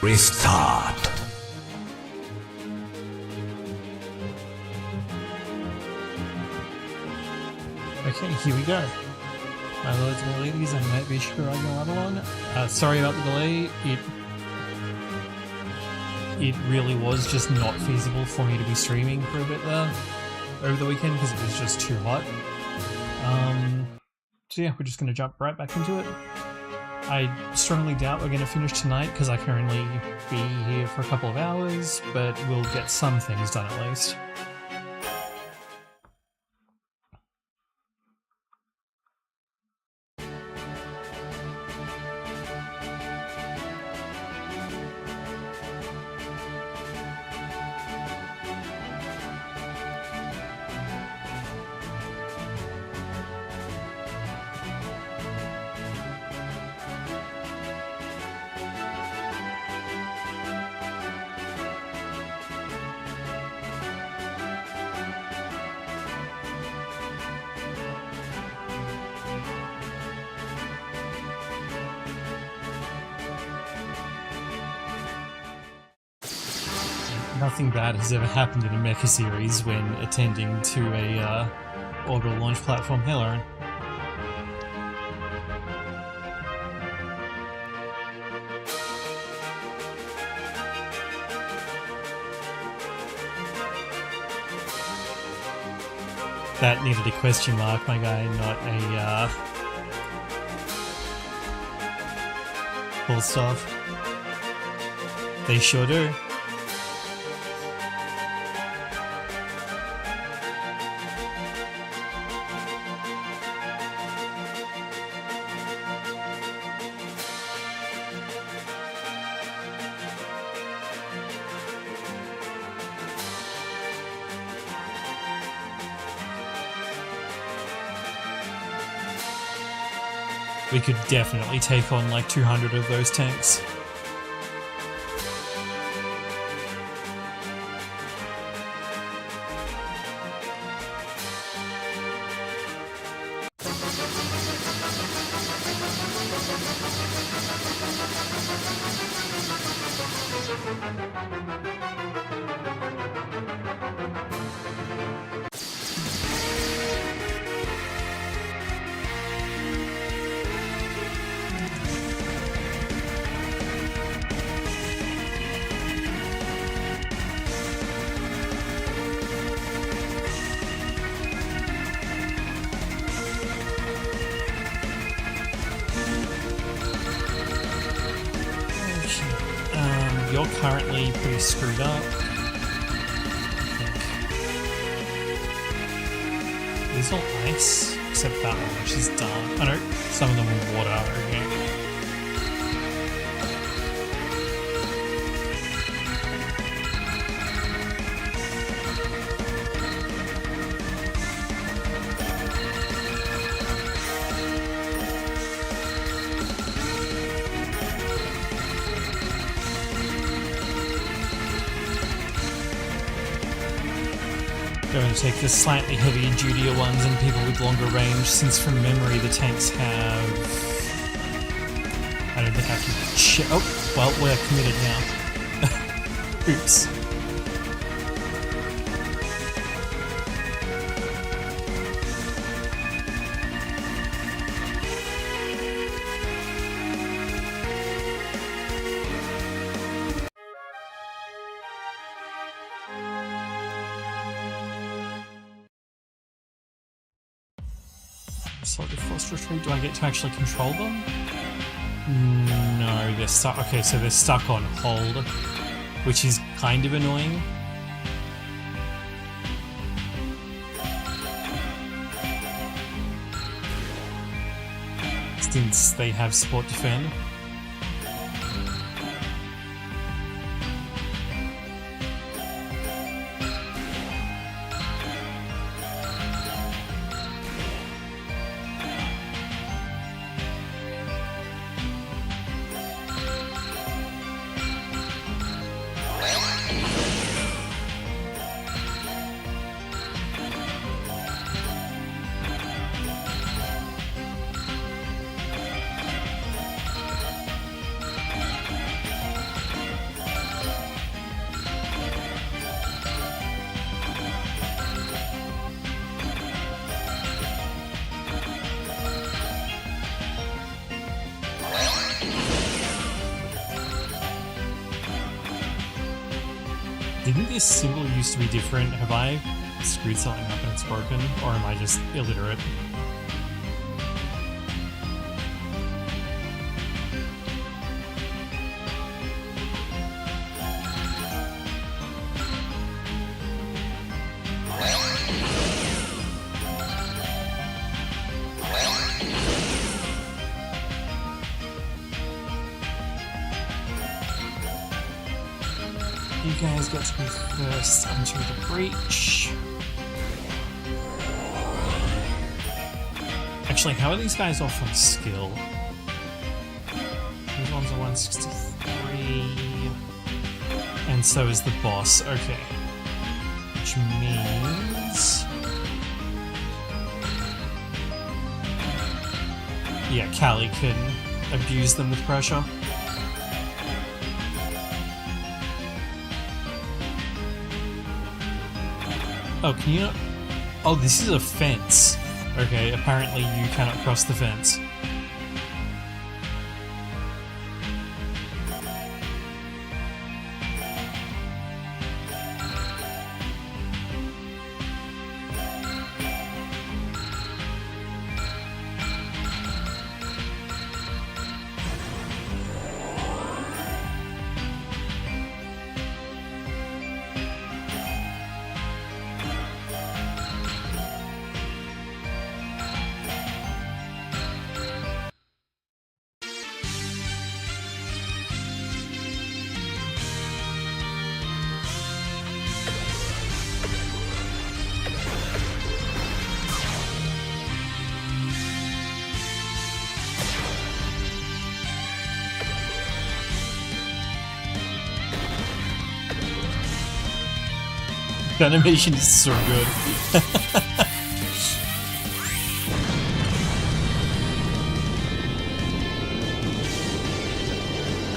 Restart. Okay, here we go. My lords and ladies, I'm VTuber on your other one. Sorry about the delay. It really was just not feasible for me to be streaming for a bit there over the weekend because it was just too hot. So yeah, we're just going to jump right back into it. I strongly doubt we're going to finish tonight because I can only be here for a couple of hours, but we'll get some things done at least. Nothing bad has ever happened in a mecha series when attending to a orbital launch platform. Hey, Lauren. That needed a question mark, my guy, not a full stop. They sure do. We could definitely take on like 200 of those tanks. You're currently pretty screwed up. These are all ice, except that one, which is dark. I know some of them are water, okay. Going to take the slightly heavier, dudier ones and people with longer range, since from memory the tanks have... I don't think I can... Oh, well, we're committed now. Oops. Slightly forced retreat. Do I get to actually control them? No, they're stuck. Okay, so they're stuck on hold, which is kind of annoying. Since they have support defend. this symbol used to be different. Have I screwed something up and it's broken? Or am I just illiterate? You guys got to be first into the breach. Actually, how are these guys off on skill? These ones are 163. And so is the boss. Okay. Which means... yeah, Callie can abuse them with pressure. Oh, can you not? Oh, this is a fence. Okay, apparently you cannot cross the fence. The animation is so good.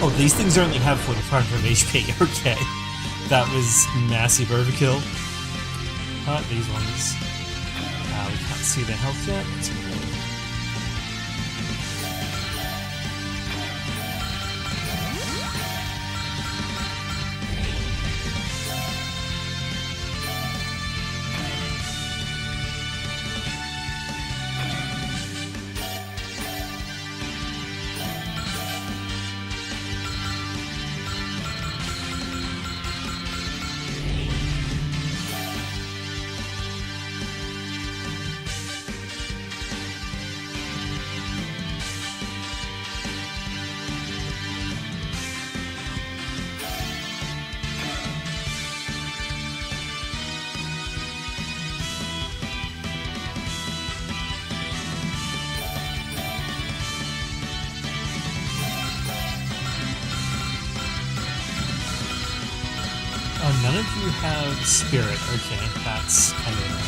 Oh, these things only have 45 of HP. Okay. That was massive overkill. These ones. We can't see their health yet. That's okay. Oh, none of you have spirit. Okay, that's kind of annoying.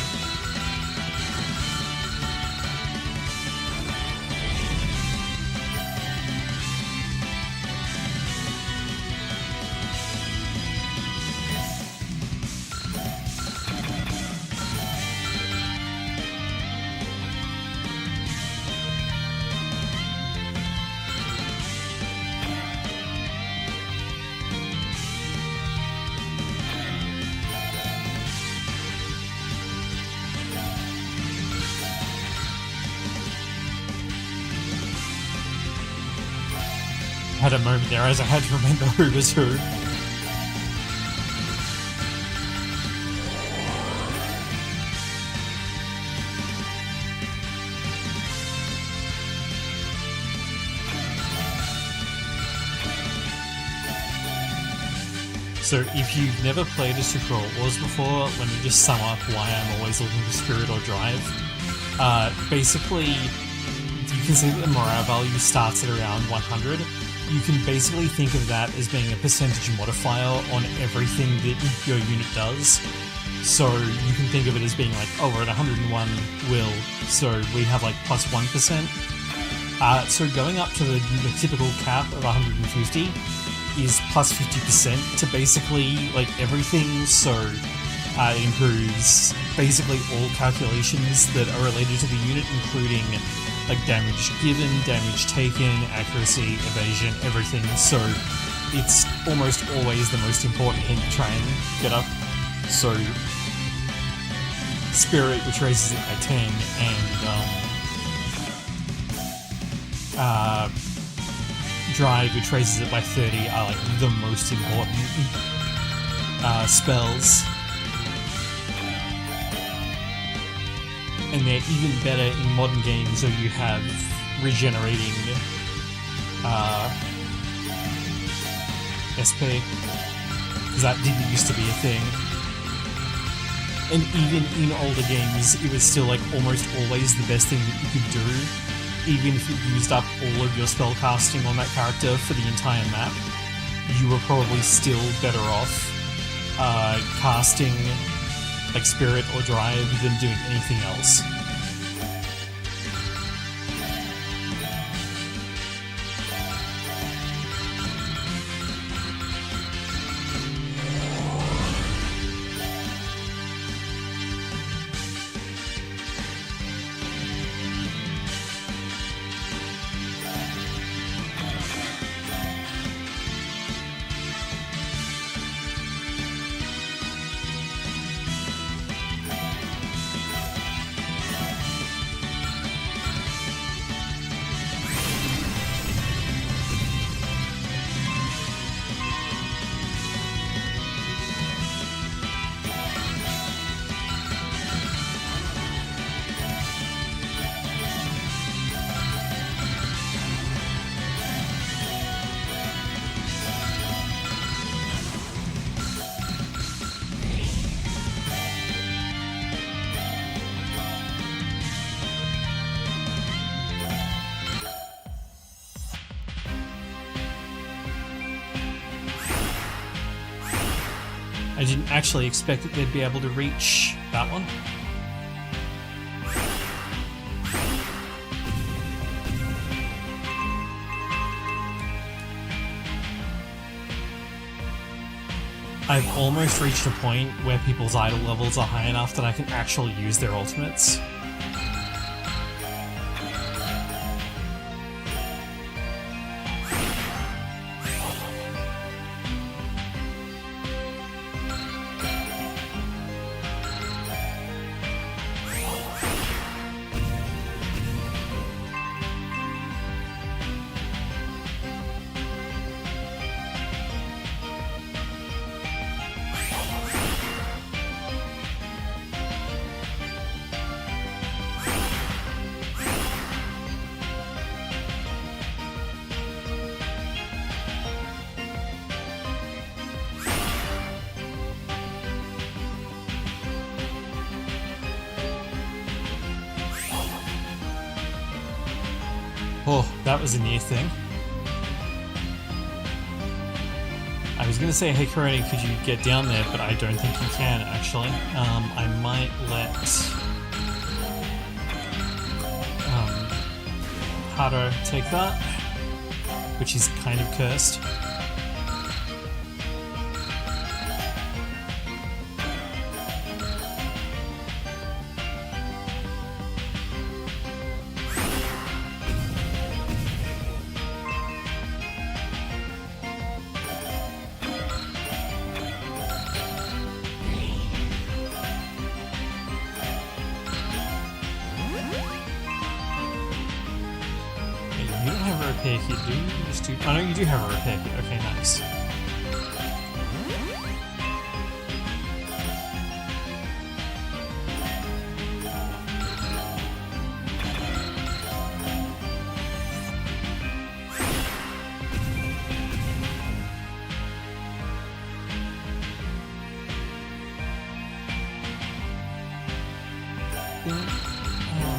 I had a moment there as I had to remember who was who. So if you've never played a Super HOLO Wars before, let me just sum up why I'm always looking for Spirit or Drive. Basically, you can see that the morale value starts at around 100. You can basically think of that as being a percentage modifier on everything that your unit does. So you can think of it as being like, oh, we're at 101 will, so we have like plus 1%. So going up to the typical cap of 150 is plus 50% to basically like everything, so it improves basically all calculations that are related to the unit, including like damage given, damage taken, accuracy, evasion, everything. So it's almost always the most important thing to try and get up. So Spirit, which raises it by 10, and Drive, which raises it by 30, are like the most important spells. And they're even better in modern games where you have regenerating SP, because that didn't used to be a thing. And even in older games, it was still like almost always the best thing that you could do, even if you used up all of your spell casting on that character for the entire map. You were probably still better off casting like Spirit or Drive than doing anything else. I didn't actually expect that they'd be able to reach that one. I've almost reached a point where people's idol levels are high enough that I can actually use their ultimates. Oh, that was a near thing. I was gonna say, hey Coroni, could you get down there, but I don't think you can, actually. I might let Hato take that, which is kind of cursed. You don't have a repair kit, do you? You just do... Oh no, you do have a repair kit. Okay, nice.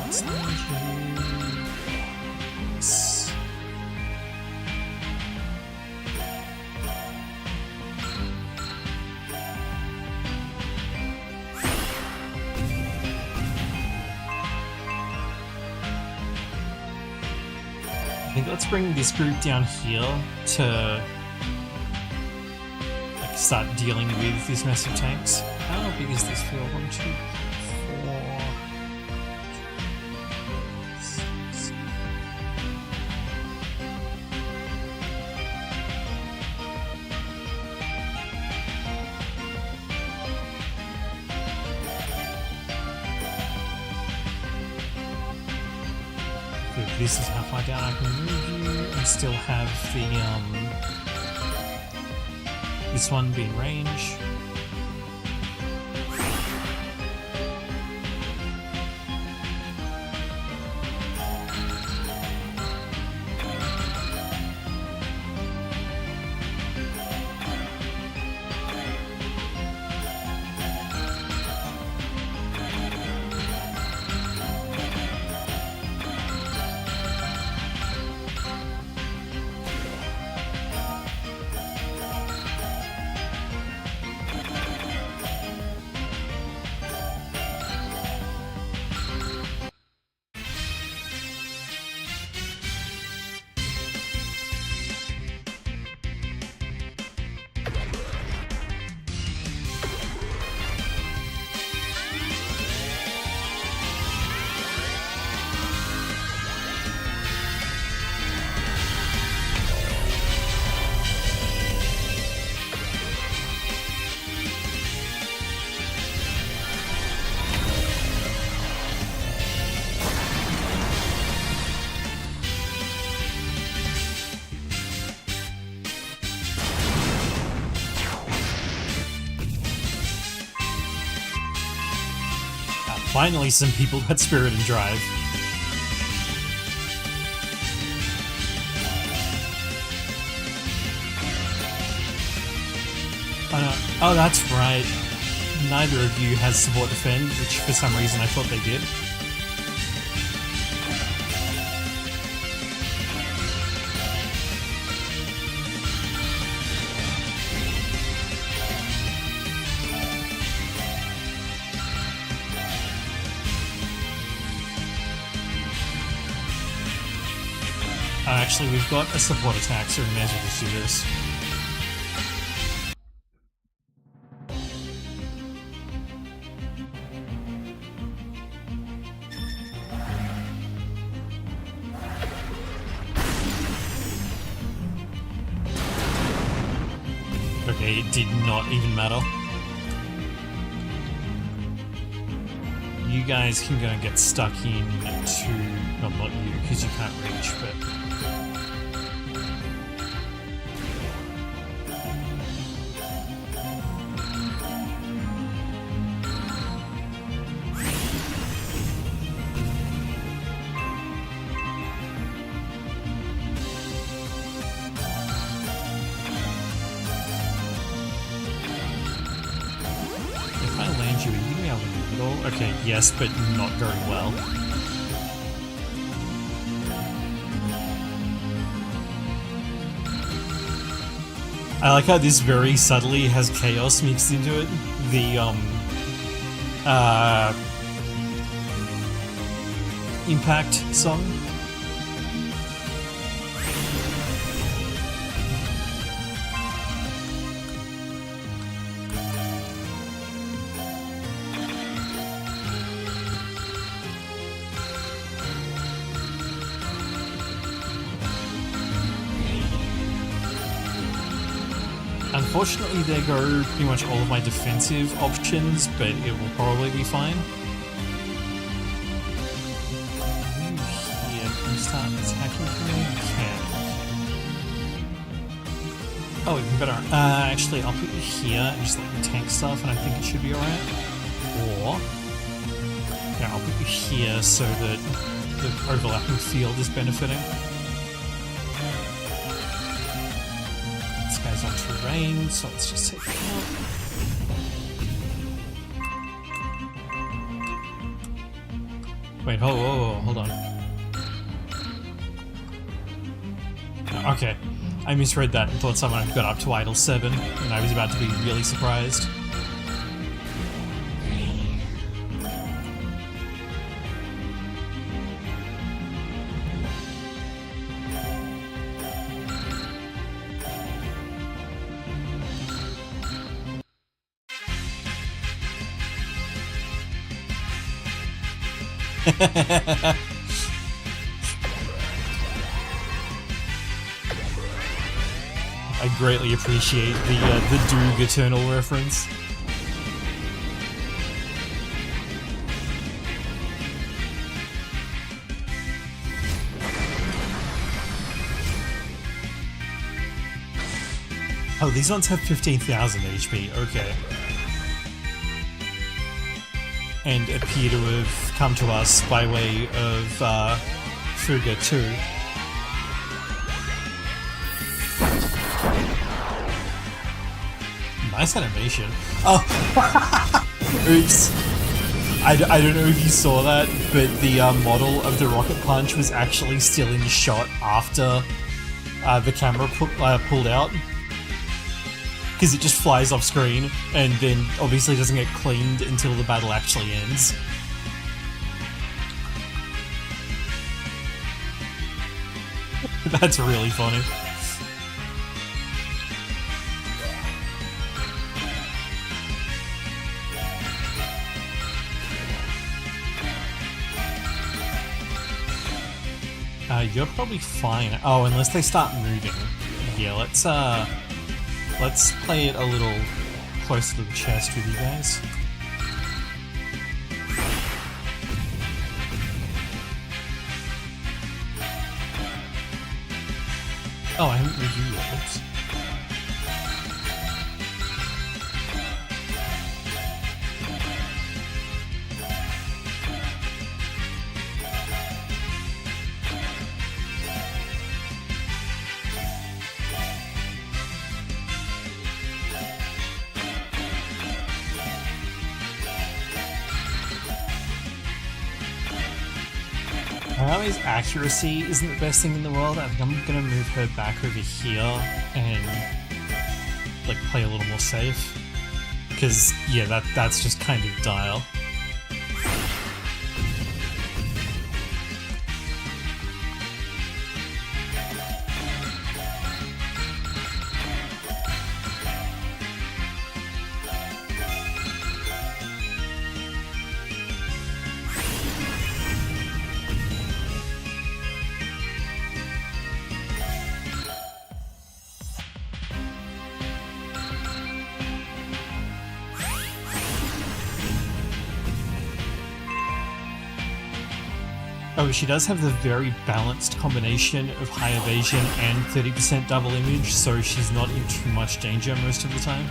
Let's I think let's bring this group down here to like start dealing with these massive tanks. How big is this field? 1, 2, 4. this is how far down I can move you and still have the, this one be in range. Finally, some people got Spirit and Drive. Oh, that's right. Neither of you has Support Defend, which for some reason I thought they did. Actually, we've got a support attack, so we may as well just do this. Okay, it did not even matter. You guys can go and get stuck in to... well, not you, because you can't reach, but... Okay, yes, but not very well. I like how this very subtly has chaos mixed into it. The, Impact song. Unfortunately, there go pretty much all of my defensive options, but it will probably be fine. Here, can you start attacking for me? You can. Oh, even better. Actually, I'll put you here and just let you tank stuff, and I think it should be alright. Or... yeah, I'll put you here so that the overlapping field is benefiting. Guy's on terrain, so let's just take it out. Wait, hold on. Okay, I misread that and thought someone had got up to Idle 7, and I was about to be really surprised. I greatly appreciate the Doog Eternal reference. Oh, these ones have 15,000 HP, okay. And appear to have come to us by way of Fuga too. Nice animation. Oh! Oops. I don't know if you saw that, but the model of the rocket punch was actually still in shot after the camera pulled out. Because it just flies off screen, and then obviously doesn't get cleaned until the battle actually ends. That's really funny. You're probably fine. Oh, unless they start moving. Yeah, let's play it a little closer to the chest with you guys. Oh, I haven't reviewed it. Oops. Naomi's accuracy isn't the best thing in the world. I think I'm gonna move her back over here and like play a little more safe. Because yeah, that's just kind of dial. Oh, she does have the very balanced combination of high evasion and 30% double image, so she's not in too much danger most of the time.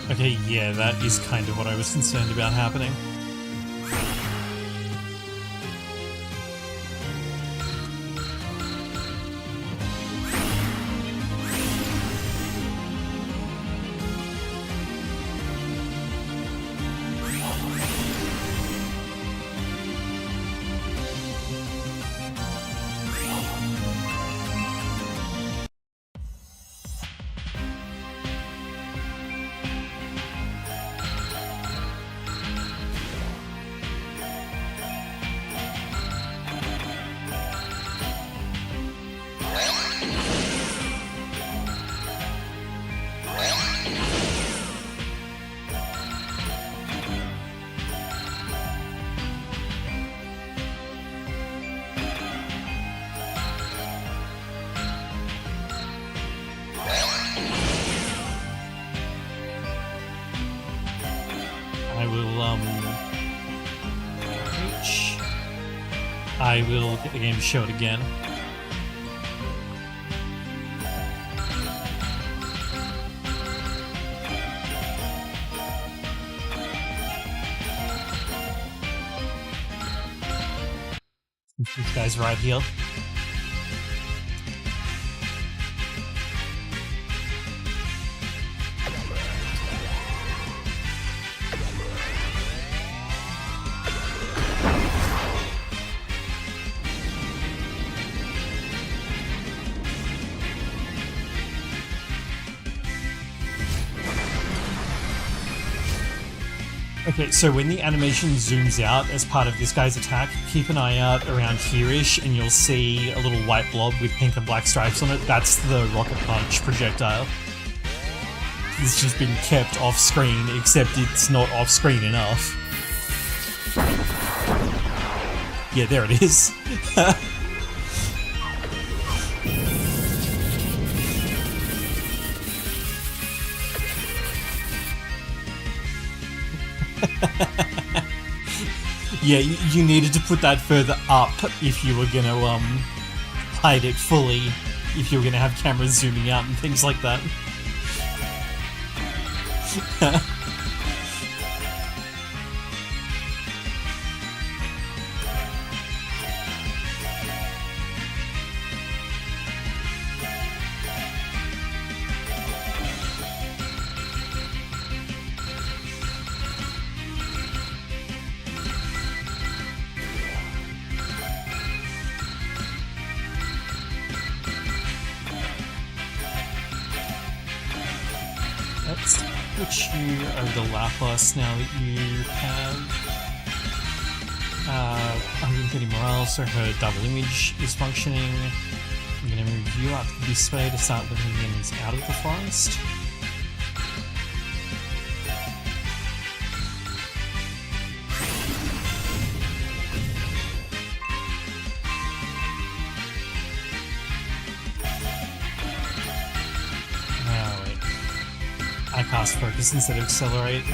Okay, yeah, that is kind of what I was concerned about happening. I will, I will get the game to show it again. This guy's right here. Okay, so when the animation zooms out as part of this guy's attack, keep an eye out around here-ish and you'll see a little white blob with pink and black stripes on it. That's the rocket punch projectile. It's just been kept off screen, except it's not off screen enough. Yeah, there it is. Yeah, you needed to put that further up if you were gonna hide it fully, if you were gonna have cameras zooming out and things like that. Let's put you over the Lapras now that you have 130 morale, so her double image is functioning. I'm going to move you up this way to start letting the enemies out of the forest. I cast focus instead of accelerate.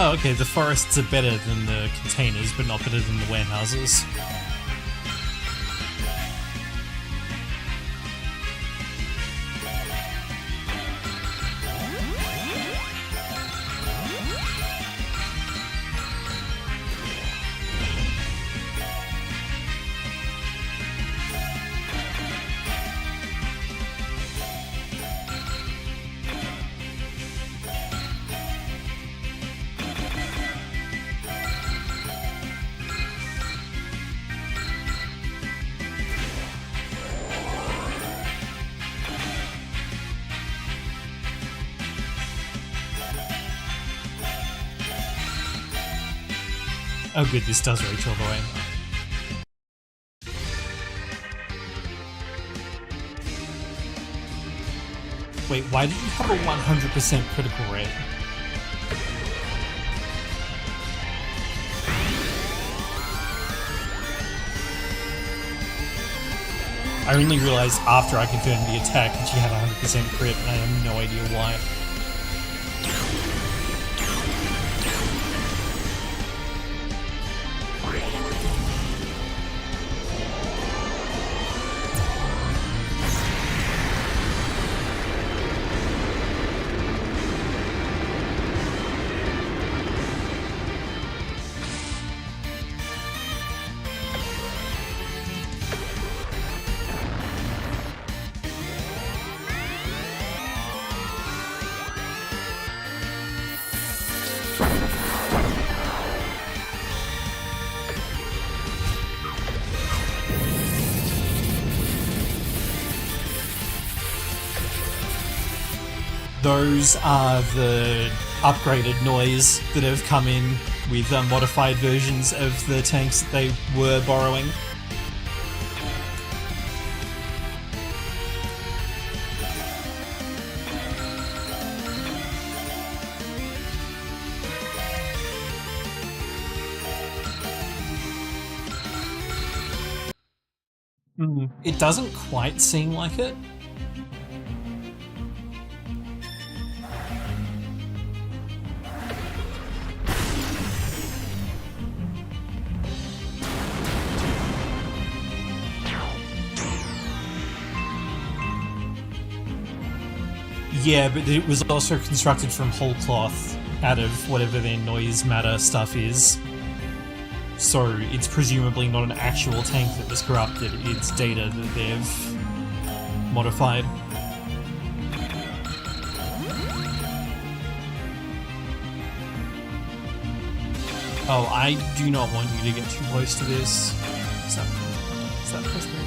Oh, okay, the forests are better than the containers, but not better than the warehouses. Oh good, this does reach all the way. Wait, why did you have a 100% critical rate? I only realized after I confirmed the attack that she had 100% crit, and I have no idea why. Those are the upgraded noise that have come in with modified versions of the tanks that they were borrowing. It doesn't quite seem like it. Yeah, but it was also constructed from whole cloth out of whatever their noise matter stuff is. So it's presumably not an actual tank that was corrupted, it's data that they've modified. Oh, I do not want you to get too close to this. Is that close to it?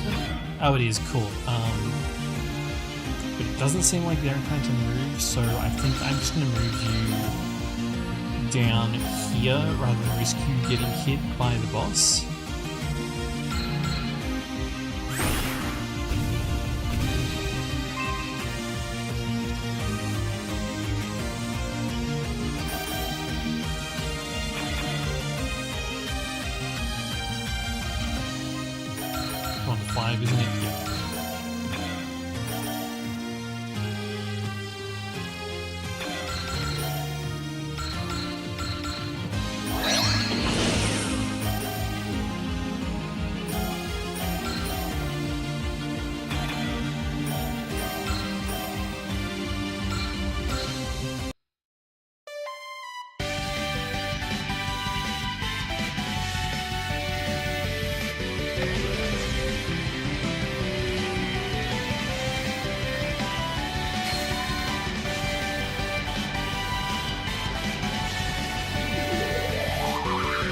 Oh, it is, cool. But it doesn't seem like they're inclined to move, so I think I'm just going to move you down here rather than risk you getting hit by the boss. On 5, isn't it? Yeah.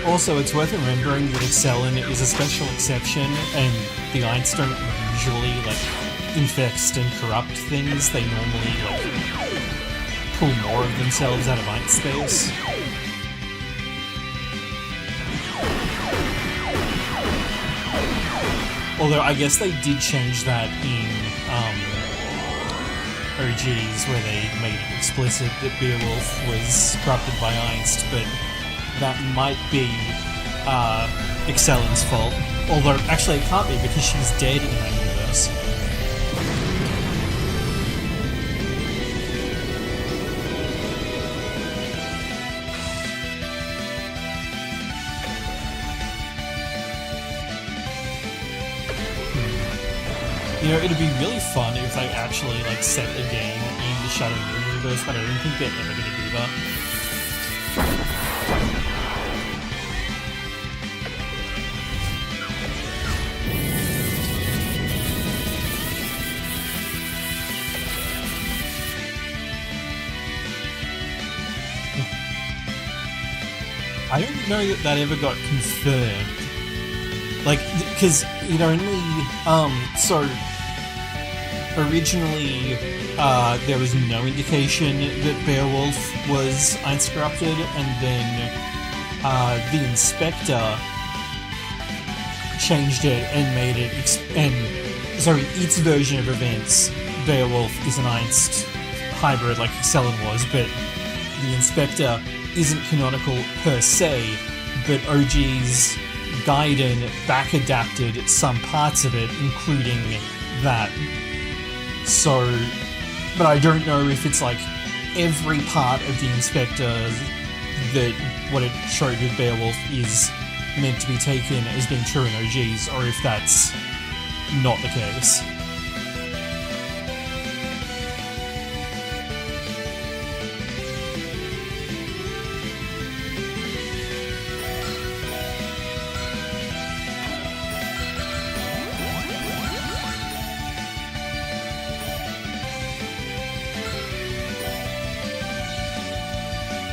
Also, it's worth remembering that Excellin is a special exception, and the Einst don't usually, infect and corrupt things. They normally, pull more of themselves out of Einst space. Although, I guess they did change that in, OGs, where they made it explicit that Beowulf was corrupted by Einst, but that might be Excellin's fault. Although, actually it can't be because she's dead in that universe. You know, it'd be really fun if they actually, set the game in the Shadow Moon universe, but I don't think they're ever gonna do that. I don't know that ever got confirmed. Because it only, so, originally, there was no indication that Beowulf was Einst corrupted, and then, the Inspector changed it and made it, its version of events, Beowulf is an Einst hybrid like Excellin was, but the Inspector isn't canonical per se, but OG's Gaiden back-adapted some parts of it, including that. So, but I don't know if it's every part of the Inspector that what it showed with Beowulf is meant to be taken as being true in OGs, or if that's not the case.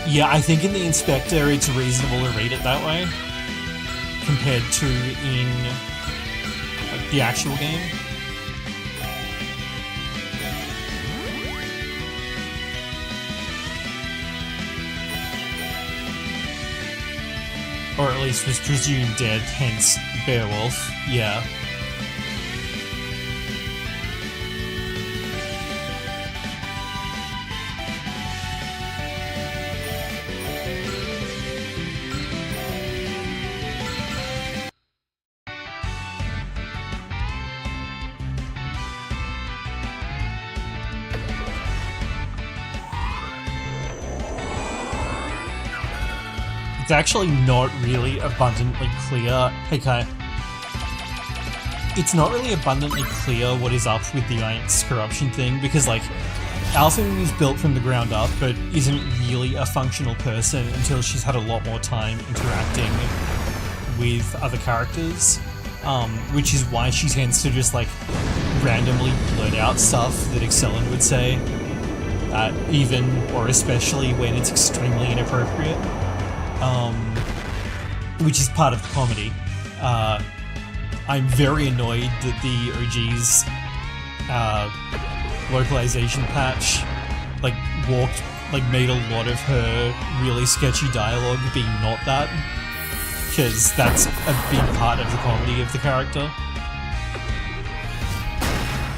Yeah, I think in the Inspector it's reasonable to read it that way, compared to in the actual game. Or at least was presumed dead, hence Beowulf, yeah. It's actually not really abundantly clear. Hey Kai. It's not really abundantly clear what is up with the Aints corruption thing, because like, Alphameme is built from the ground up, but isn't really a functional person until she's had a lot more time interacting with other characters, which is why she tends to just like randomly blurt out stuff that Excellent would say, even or especially when it's extremely inappropriate. Which is part of the comedy. I'm very annoyed that the OG's localization patch made a lot of her really sketchy dialogue being not that, because that's a big part of the comedy of the character.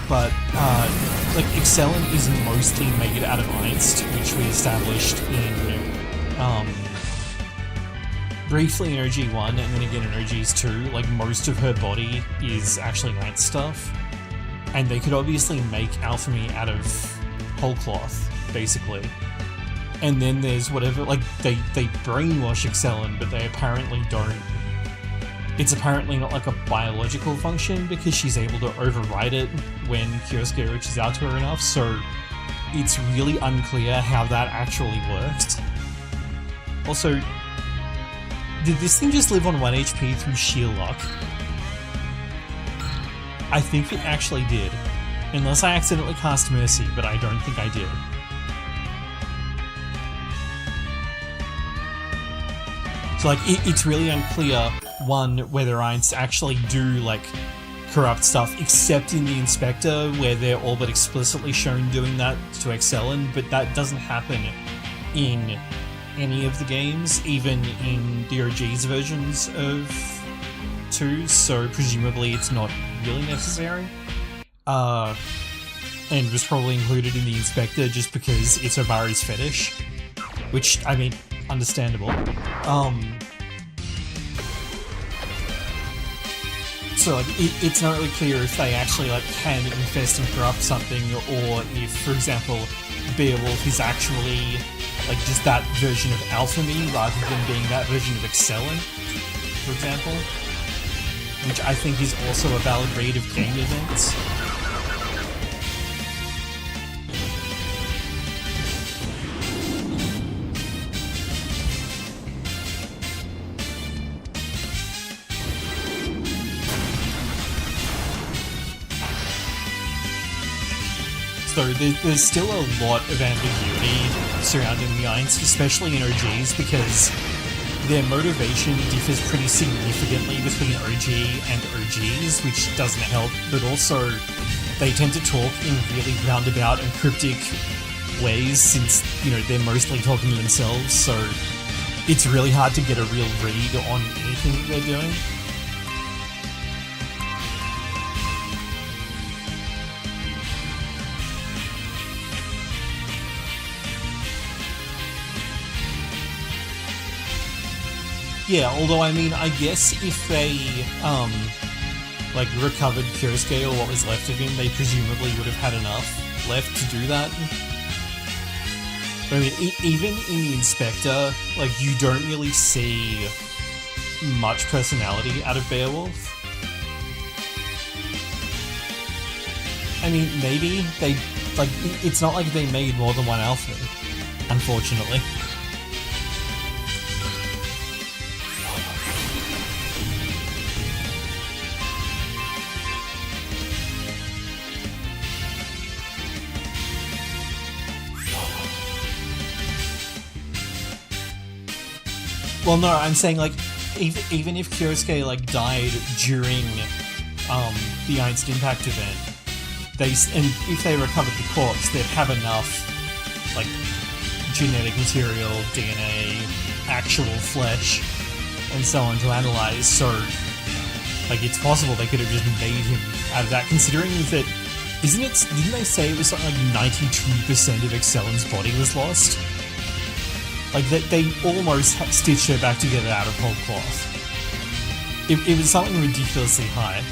But Excellent is mostly made out of Ainst, which we established in briefly in OG1 and then again in OGs2. Like, most of her body is actually Ainst stuff, and they could obviously make Alchemy out of whole cloth, basically. And then there's whatever, like, they brainwash Excellent, but they apparently don't. It's apparently not like a biological function, because she's able to override it when Kyosuke reaches out to her enough, so it's really unclear how that actually works. Also, did this thing just live on 1 HP through sheer luck? I think it actually did. Unless I accidentally cast Mercy, but I don't think I did. So like, it's really unclear, one, whether Aints actually do like corrupt stuff, except in the Inspector, where they're all but explicitly shown doing that to Excellent, but that doesn't happen in any of the games, even in the OG's versions of 2, so presumably it's not really necessary. And was probably included in the Inspector just because it's Obari's fetish, which, I mean, understandable. So like, it's not really clear if they actually like can infest and corrupt something, or if, for example, Beowulf is actually like just that version of Alchemy rather than being that version of Excellent, for example, which I think is also a valid read of game events. So there's still a lot of ambiguity surrounding the Aints, especially in OGs, because their motivation differs pretty significantly between OG and OGs, which doesn't help, but also they tend to talk in really roundabout and cryptic ways, since, you know, they're mostly talking to themselves, so it's really hard to get a real read on anything that they're doing. Yeah, although I mean, I guess if they, like, recovered Kyosuke or what was left of him, they presumably would have had enough left to do that. But I mean, even in the Inspector, like, you don't really see much personality out of Beowulf. I mean, maybe they, like, it's not like they made more than one alpha, unfortunately. Well, no, I'm saying, like, even if Kyosuke, like, died during, the Ainst Impact event, and if they recovered the corpse, they'd have enough, like, genetic material, DNA, actual flesh, and so on to analyze, so like it's possible they could have just made him out of that, considering that didn't they say it was something like 92% of Excellen's body was lost? Like they almost stitched her back together out of whole cloth. It was something ridiculously high.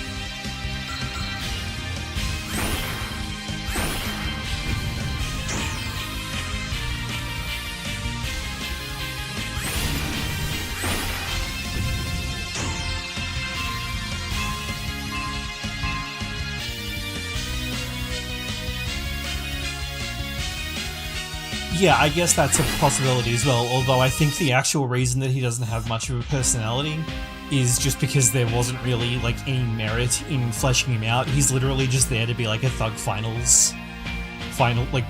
Yeah, I guess that's a possibility as well, although I think the actual reason that he doesn't have much of a personality is just because there wasn't really, like, any merit in fleshing him out. He's literally just there to be, like, a Thug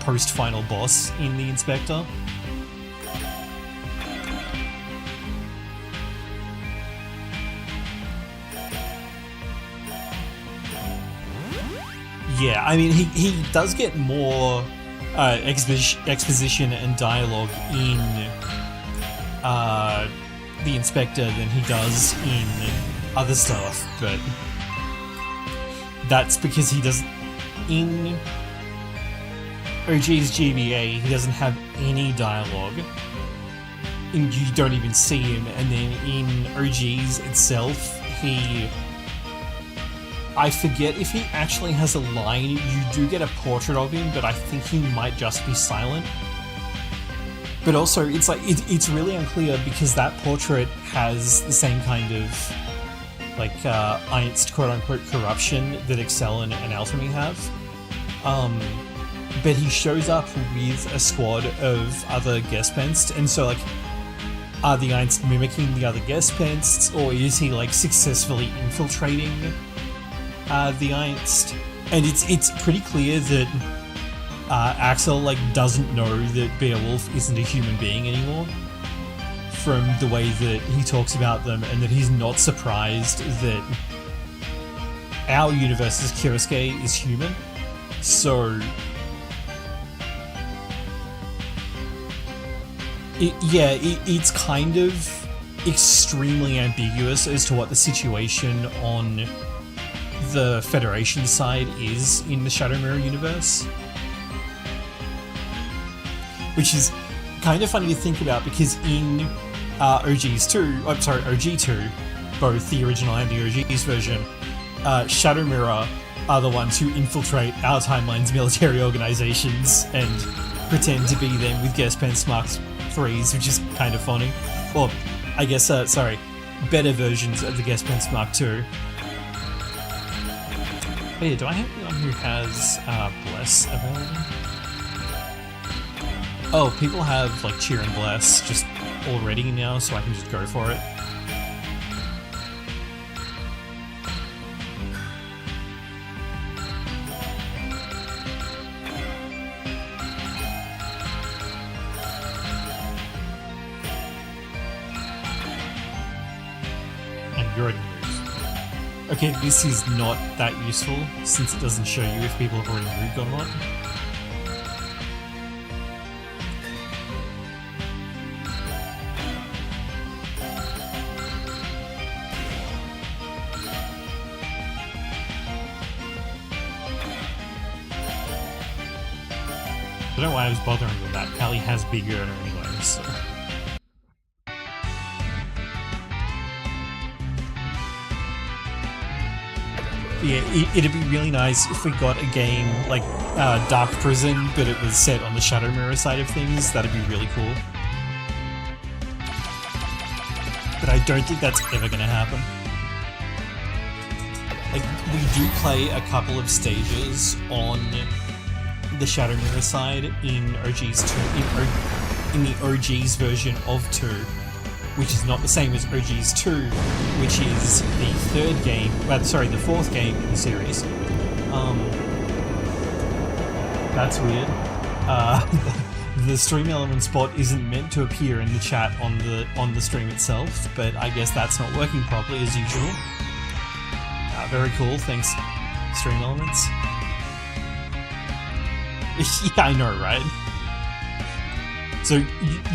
post-final boss in the Inspector. Yeah, I mean, he does get more exposition and dialogue in the Inspector than he does in other stuff, but that's because he doesn't... In OG's GBA, he doesn't have any dialogue, and you don't even see him, and then in OG's itself, I forget if he actually has a line. You do get a portrait of him, but I think he might just be silent. But also, it's like it's really unclear because that portrait has the same kind of like Einst quote-unquote corruption that Excel and Alchemy have. But he shows up with a squad of other Gespensst, and so like, are the Einst mimicking the other Gespensts, or is he like successfully infiltrating the Einst? And it's pretty clear that Axel like doesn't know that Beowulf isn't a human being anymore from the way that he talks about them, and that he's not surprised that our universe's Kiyosuke is human. So it's kind of extremely ambiguous as to what the situation on the Federation side is in the Shadow Mirror universe. Which is kind of funny to think about, because in OG2, both the original and the OG's version, Shadow Mirror are the ones who infiltrate our timeline's military organizations and pretend to be them with Gespenst Mark 3s, which is kind of funny. Or, I guess, better versions of the Gespenst Mark 2. Oh yeah, do I have anyone who has Bless available? Oh, people have like Cheer and Bless just already now, so I can just go for it. And you're already moved. Okay, this is not that useful, since it doesn't show you if people have already moved or not. I don't know why I was bothering with that. Callie has Big Earner anyway, so... Yeah, it'd be really nice if we got a game like Dark Prison, but it was set on the Shadow Mirror side of things. That'd be really cool. But I don't think that's ever going to happen. Like, we do play a couple of stages on the Shadow Mirror side in in the OG's version of 2, which is not the same as OG's 2, which is the the fourth game in the series. That's weird. The stream element spot isn't meant to appear in the chat on the stream itself, but I guess that's not working properly as usual. Very cool, thanks, stream elements. Yeah, I know, right? So,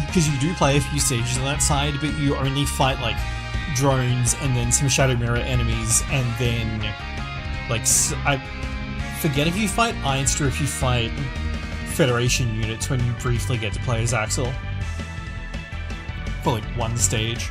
because you do play a few stages on that side, but you only fight, like, drones, and then some Shadow Mirror enemies, and then, like, I forget if you fight Einst or if you fight Federation units when you briefly get to play as Axel. For, like, one stage.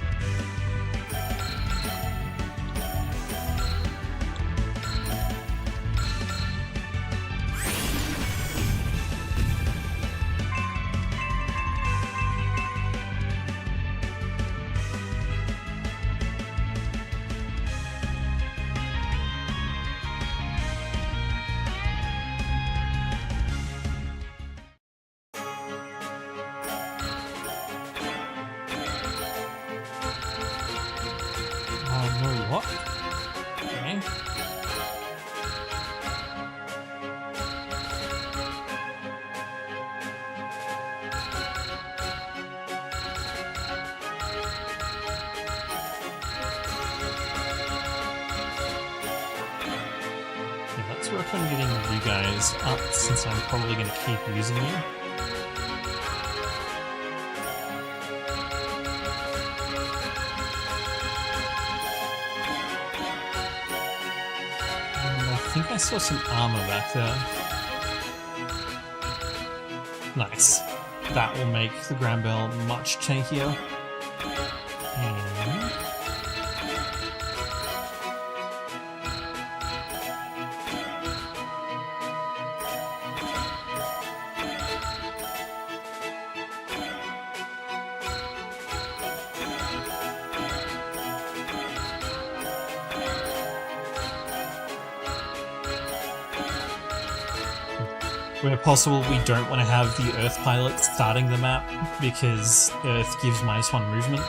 Work on getting you guys up, since I'm probably going to keep using you. I think I saw some armor back there. Nice. That will make the ground bell much tankier. And where possible, we don't want to have the Earth pilot starting the map, because Earth gives -1 movement.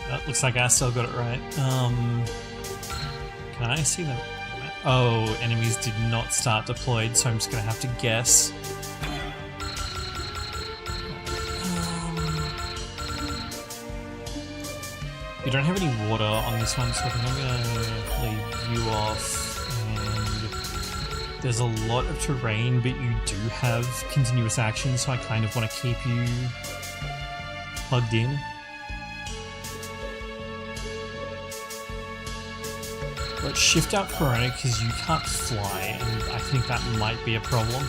That looks like I still got it right. Can I see them? Oh, enemies did not start deployed, so I'm just gonna have to guess. You don't have any water on this one, so I think I'm gonna leave you off. And there's a lot of terrain, but you do have continuous action, so I kind of want to keep you plugged in. Let's shift out Corona, because you can't fly, and I think that might be a problem.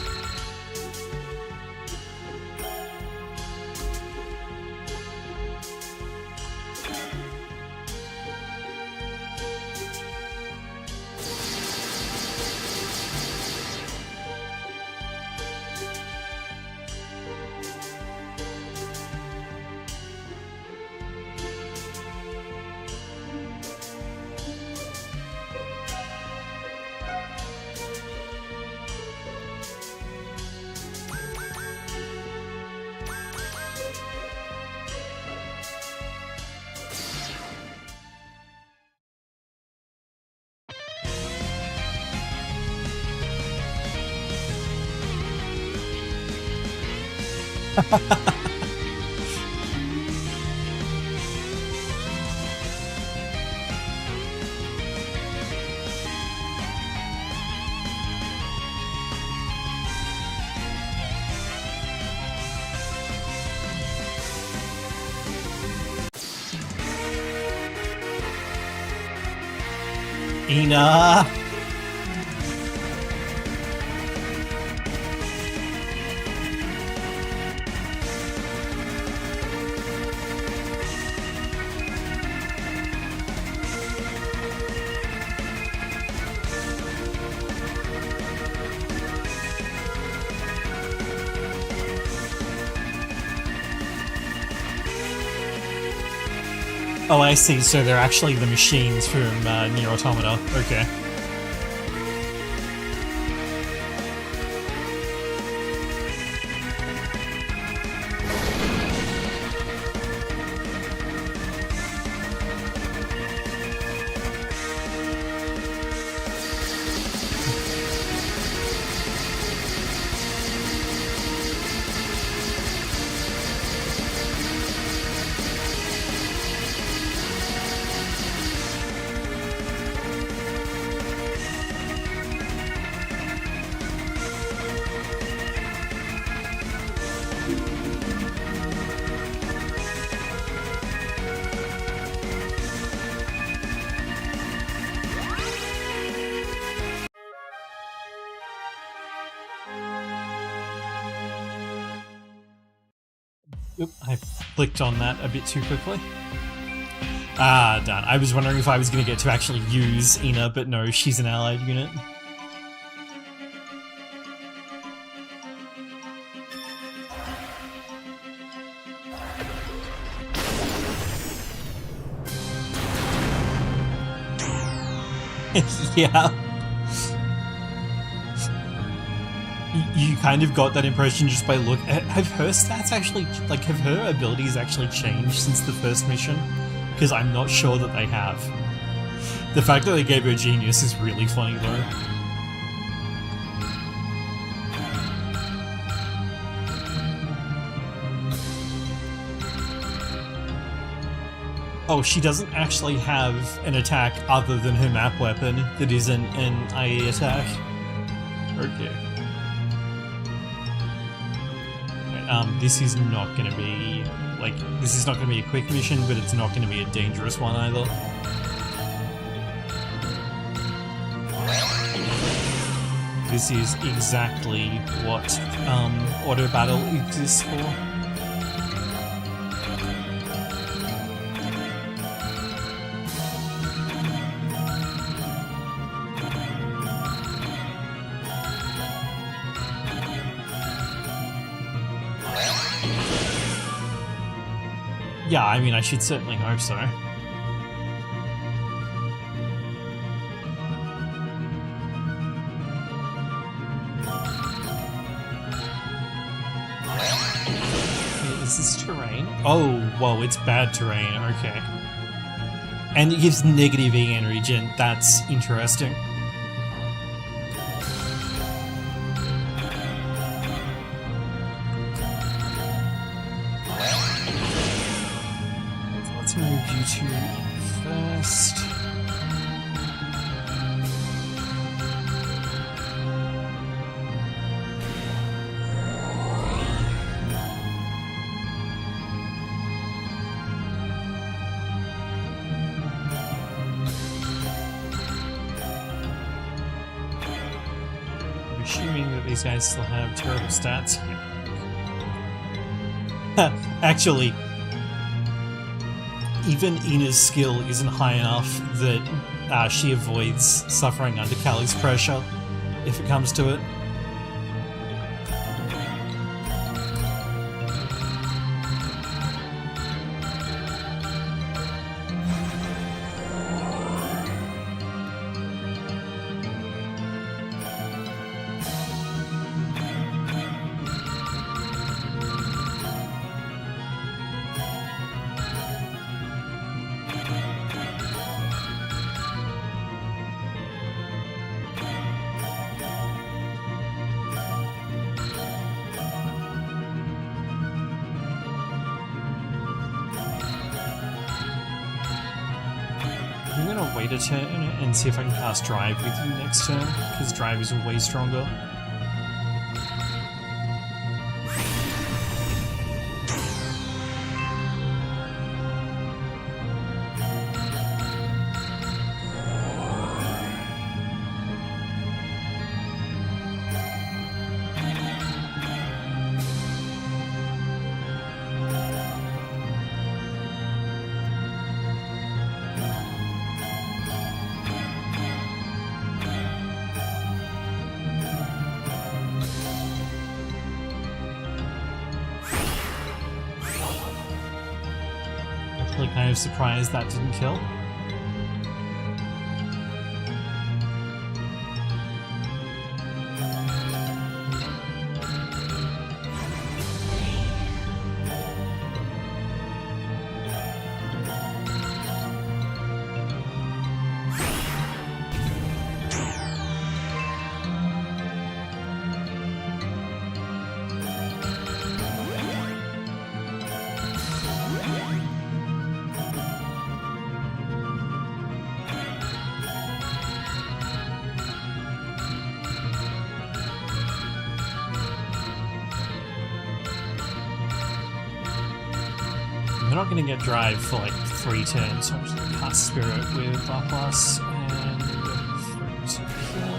Ina! Oh, I see. So they're actually the machines from Nier Automata. Okay. Oop, I clicked on that a bit too quickly. Ah, darn. I was wondering if I was going to get to actually use Ina, but no, she's an allied unit. Yeah. You kind of got that impression just by look. Have her stats actually, like, have her abilities actually changed since the first mission? Because I'm not sure that they have. The fact that they gave her genius is really funny though. Oh, she doesn't actually have an attack other than her map weapon that isn't an IE attack. Okay. This is not going to be, like, this is not going to be a quick mission, but it's not going to be a dangerous one either. This is exactly what auto battle exists for. Yeah, I mean, I should certainly hope so. Is this terrain? Oh, whoa, it's bad terrain, okay. And it gives negative EN regen, that's interesting. Let's move you to first. Assuming that these guys still have terrible stats. Actually, even Ina's skill isn't high enough that she avoids suffering under Callie's pressure, if it comes to it. I'm gonna wait a turn and see if I can cast Drive with you next turn, because Drive is way stronger. Kind of surprised that didn't kill. We're not going to get drive for like 3 turns, so I'm just going to cast Spirit with R+, and throw to here.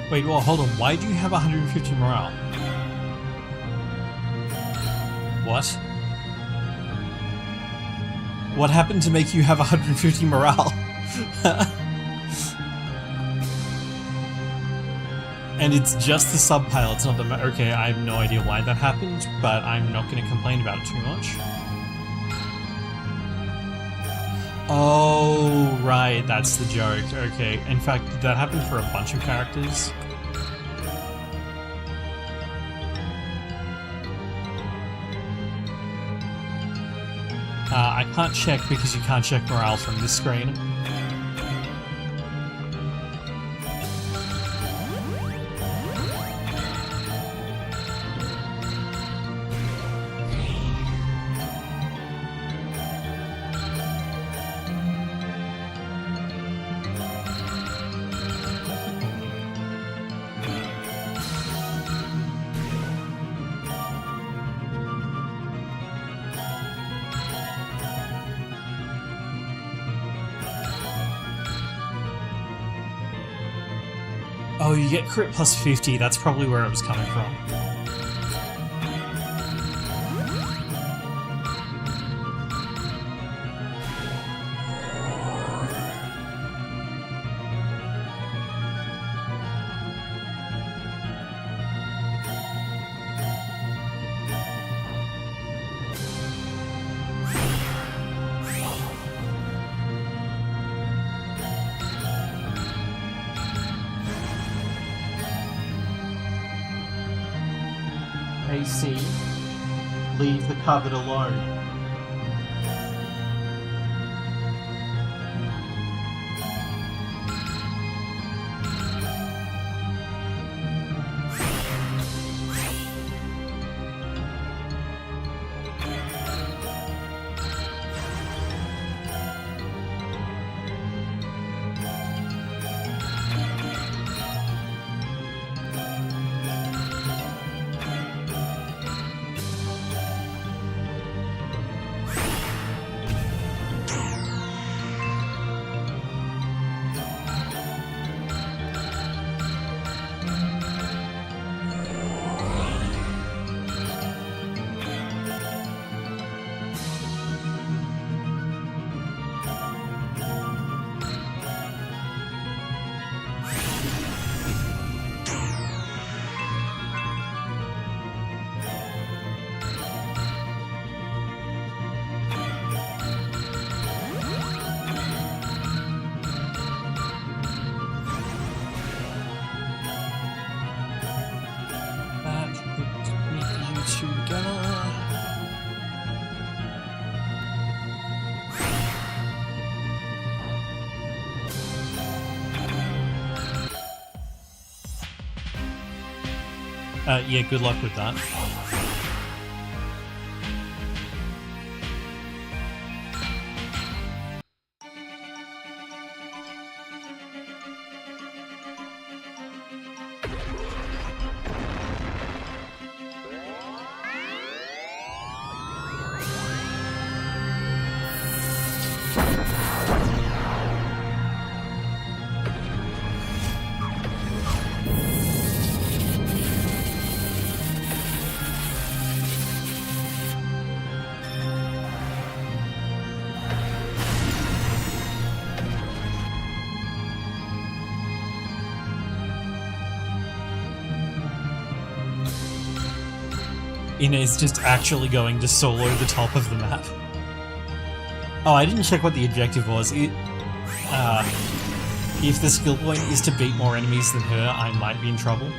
Wait, well, hold on, why do you have 150 morale? What? What happened to make you have 150 morale? And it's just the subpile, it's not the... Okay, I have no idea why that happened, but I'm not going to complain about it too much. Oh, right, that's the joke. Okay, in fact, that happened for a bunch of characters. I can't check because you can't check morale from this screen. Oh, you get crit plus 50, that's probably where it was coming from. AC, leave the cupboard alone. Yeah, good luck with that. Ina is just actually going to solo the top of the map. Oh, I didn't check what the objective was. If the skill point is to beat more enemies than her, I might be in trouble.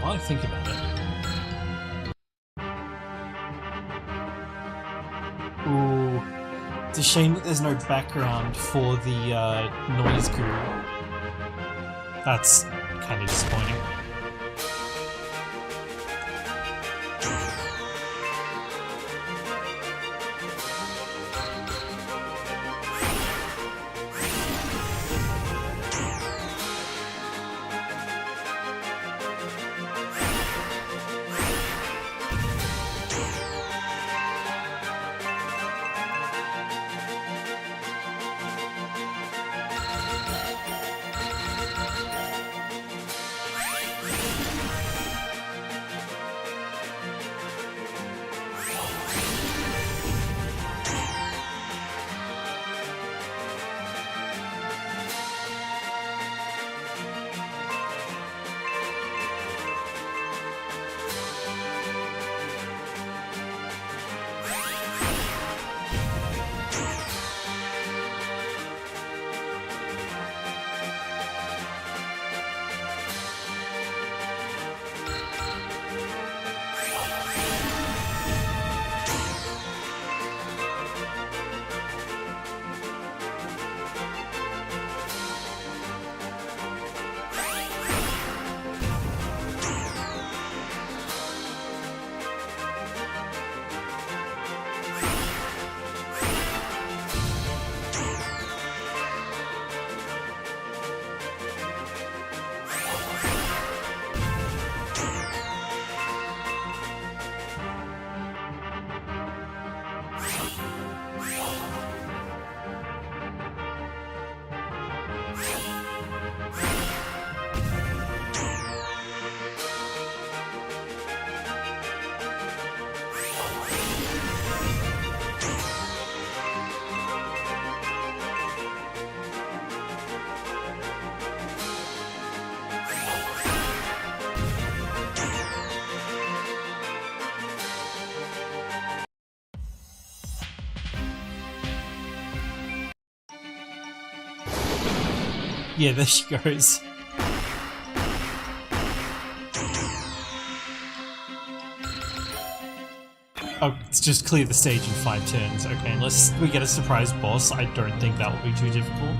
While I think about it. Ooh. It's a shame that there's no background for the noise guru. That's kind of disappointing. Yeah, there she goes. Oh, it's just clear the stage in 5 turns. Okay, unless we get a surprise boss, I don't think that will be too difficult.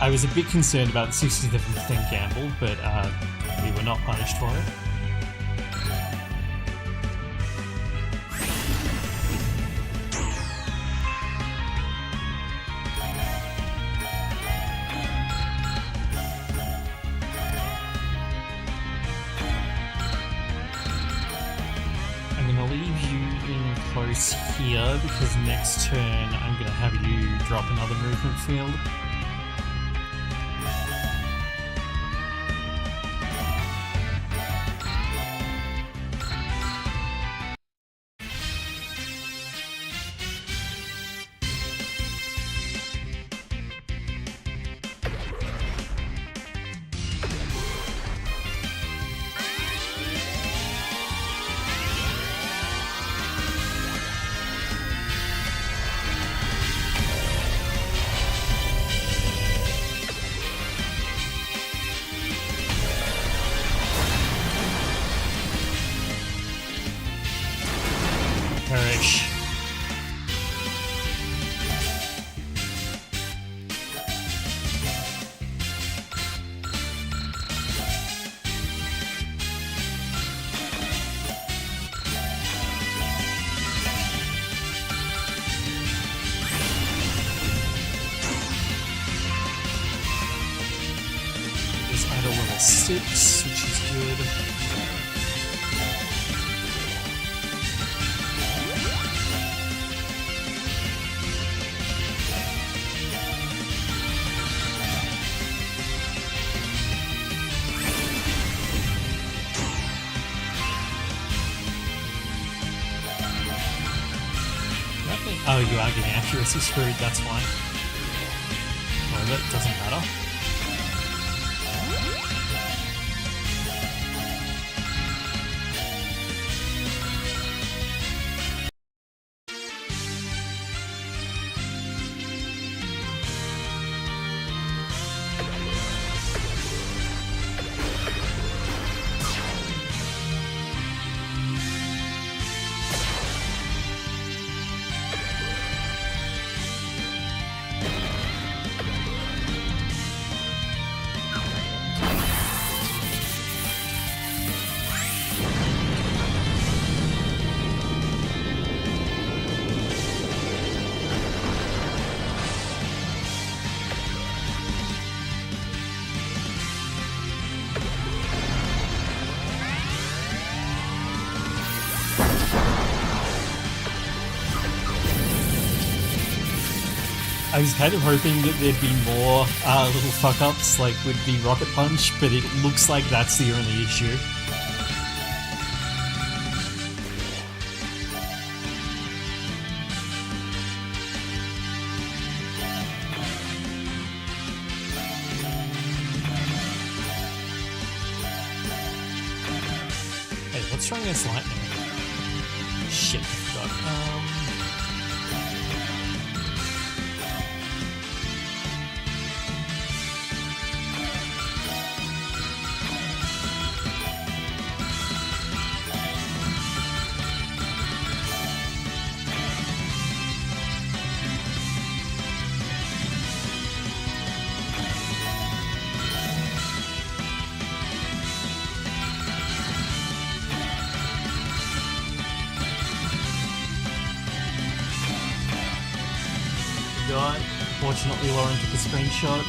I was a bit concerned about the 67% gamble, but we were not punished for it. Close here because next turn I'm going to have you drop another movement field. Perish. There's idle level 6, which is good. Oh, you are getting accuracy screwed, that's fine. Well, that doesn't matter. I was kind of hoping that there'd be more little fuck-ups, like with the Rocket Punch, but it looks like that's the only issue. Hey, what's strong against lightning? Shit, I forgot. Fortunately, Lauren took a screenshot.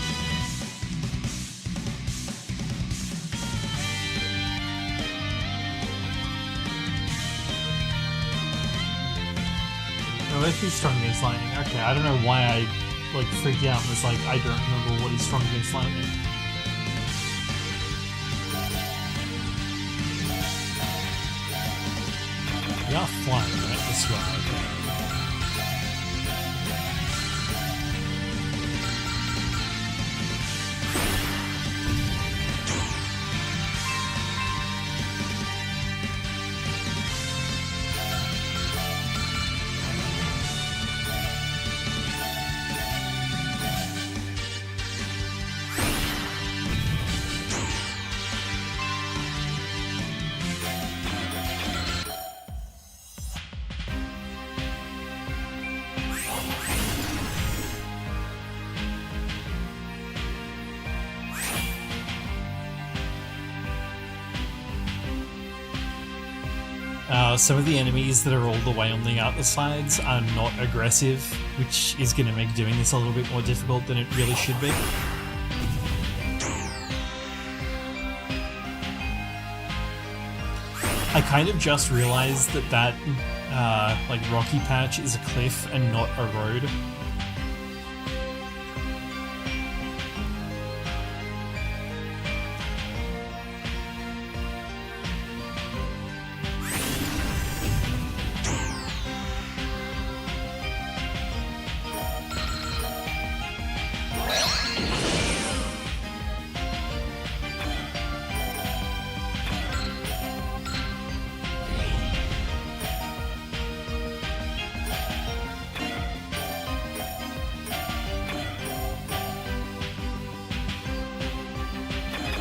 Oh, if he's strong against lightning. Okay, I don't know why I like freaked out and was like, I don't remember what he's strong against lightning. We are flying, right? This way. Some of the enemies that are all the way on the outer sides are not aggressive, which is going to make doing this a little bit more difficult than it really should be. I kind of just realized that like rocky patch is a cliff and not a road.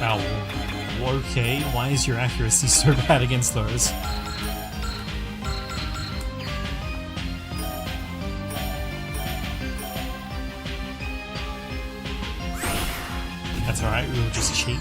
Ow, okay, why is your accuracy so bad against those? That's alright, we'll just cheat.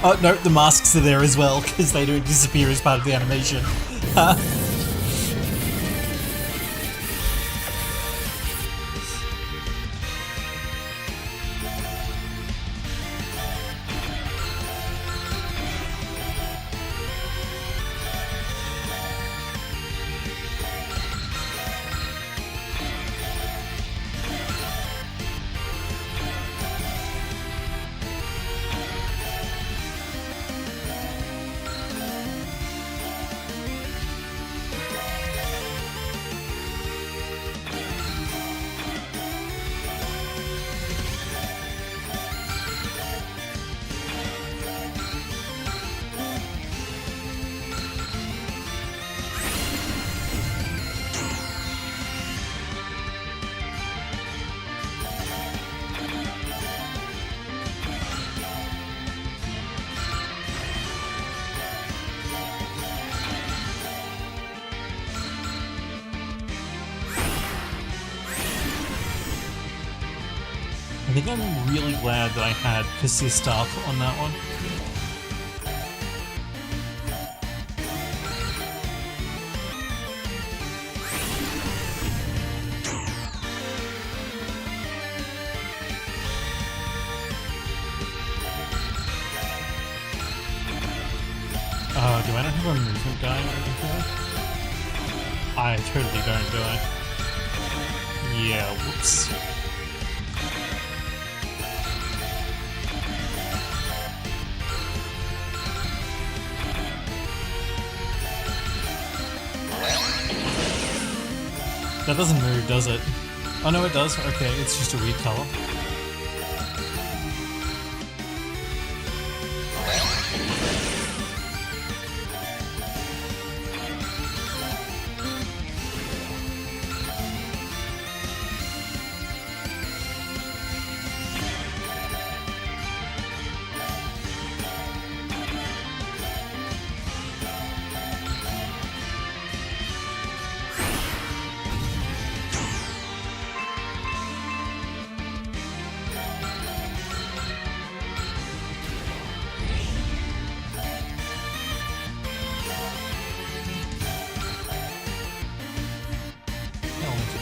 Oh, no, the masks are there as well, because they don't disappear as part of the animation. I think I'm really glad that I had Persist up on that one. Do I not have a movement guy over here? I totally don't, do I? Yeah, whoops. That doesn't move, does it? Oh no, it does. Okay, it's just a weird color.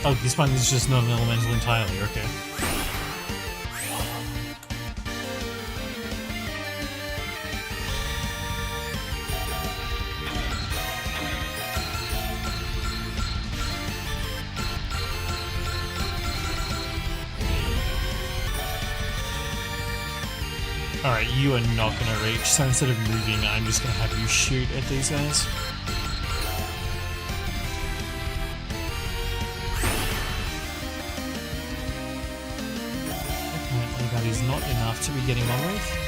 Oh, this one is just not an elemental entirely, okay. Alright, you are not gonna reach, so instead of moving, I'm just gonna have you shoot at these guys. Apparently that is not enough to be getting on with.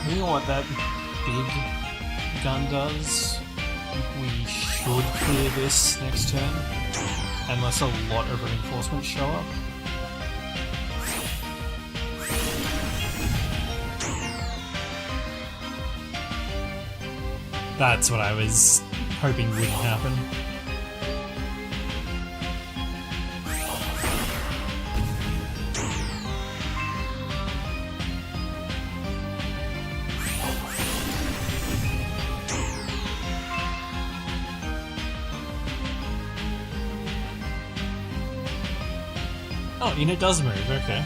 You know what that big gun does? We should clear this next turn, unless a lot of reinforcements show up. That's what I was hoping wouldn't happen. Oh, and it does move, okay.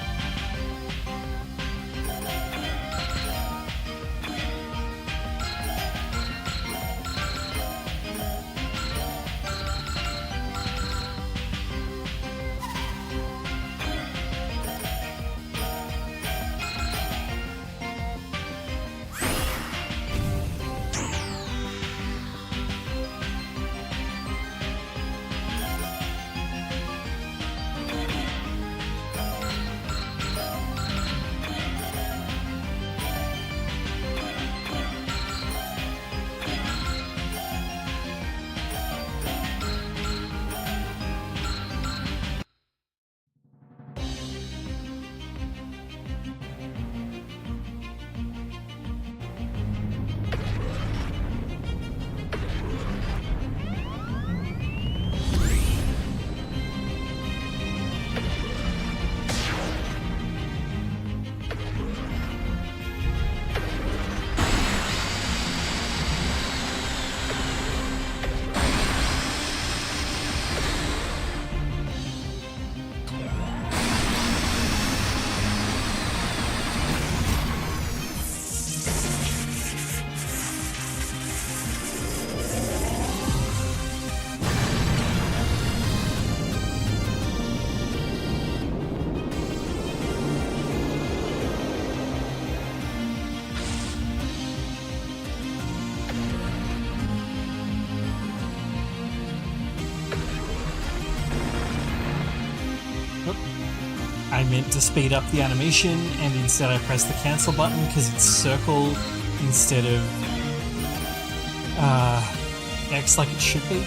I meant to speed up the animation, and instead I pressed the cancel button because it's circle instead of X like it should be.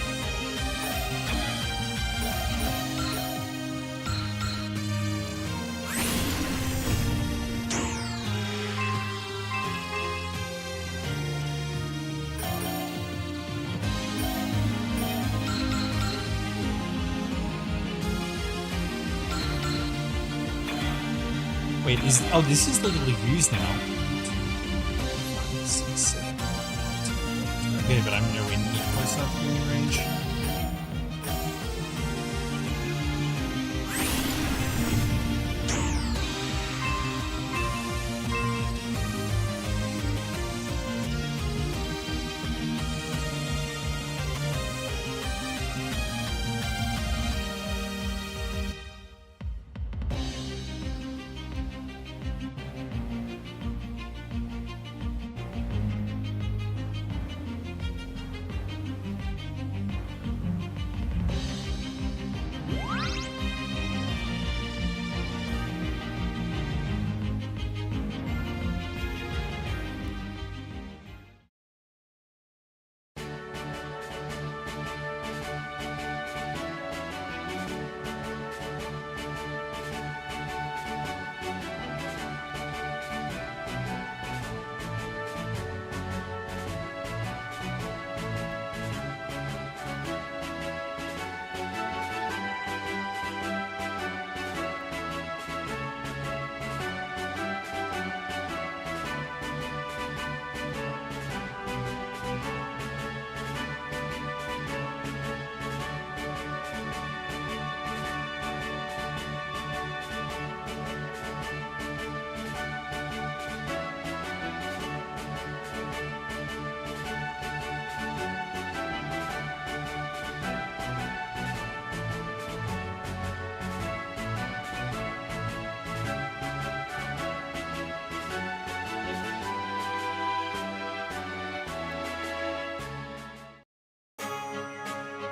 Wait, this is legally used now. Okay, but I'm nowhere near close enough to be range.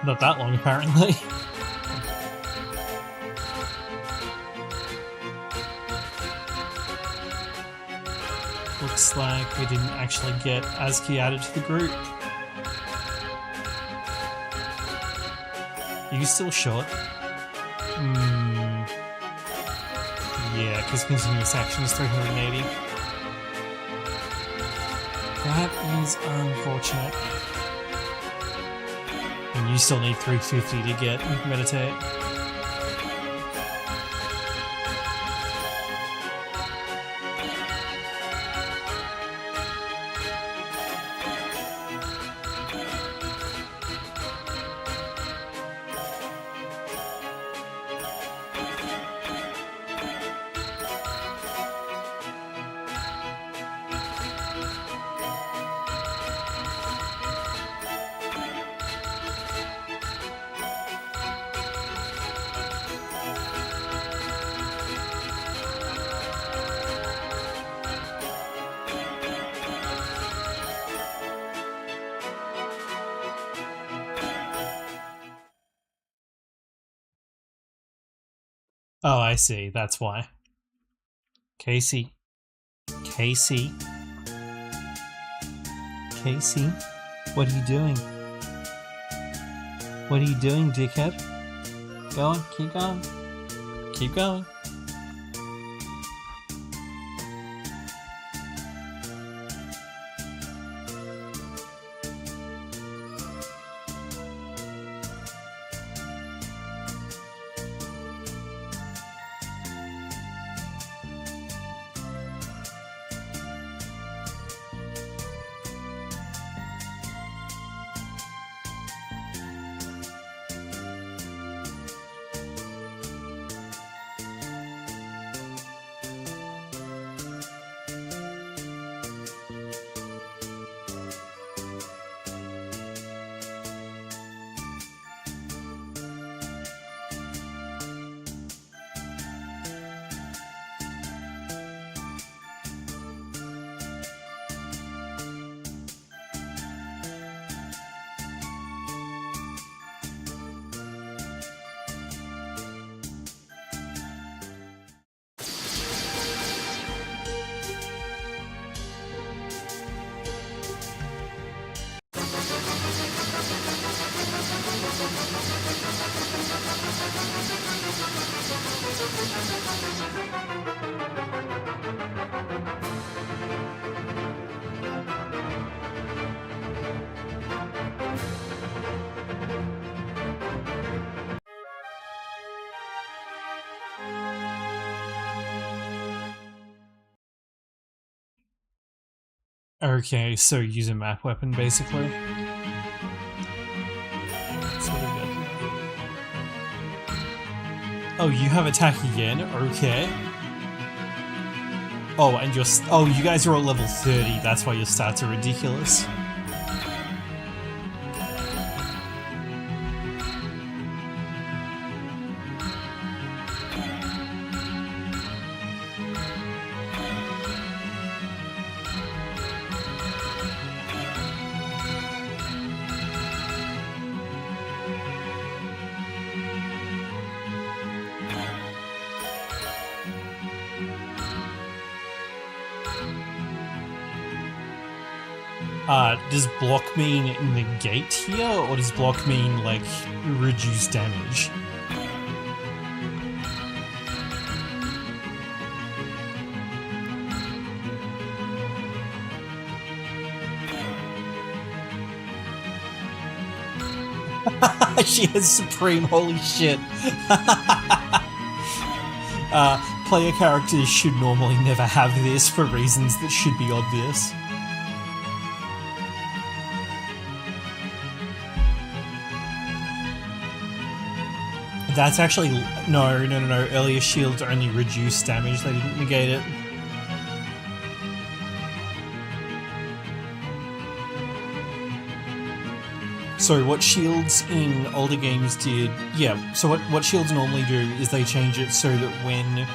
Not that long, apparently. Looks like we didn't actually get ASCII added to the group. Are you still short? Yeah, because continuous action is 380. That is unfortunate. And you still need 350 to get meditate. Oh, I see. That's why. Casey. Casey. Casey? What are you doing? What are you doing, dickhead? Go on, keep going. Keep going. Okay, so use a map weapon, basically. That's what I get here. Oh, you have attack again? Okay. Oh, and you guys are all level 30, that's why your stats are ridiculous. Does block mean negate here, or does block mean, like, reduce damage? She has Supreme, holy shit. Player characters should normally never have this for reasons that should be obvious. That's actually... No. Earlier shields only reduce damage, they didn't negate it. So what shields in older games did... Yeah, so what shields normally do is they change it so that when you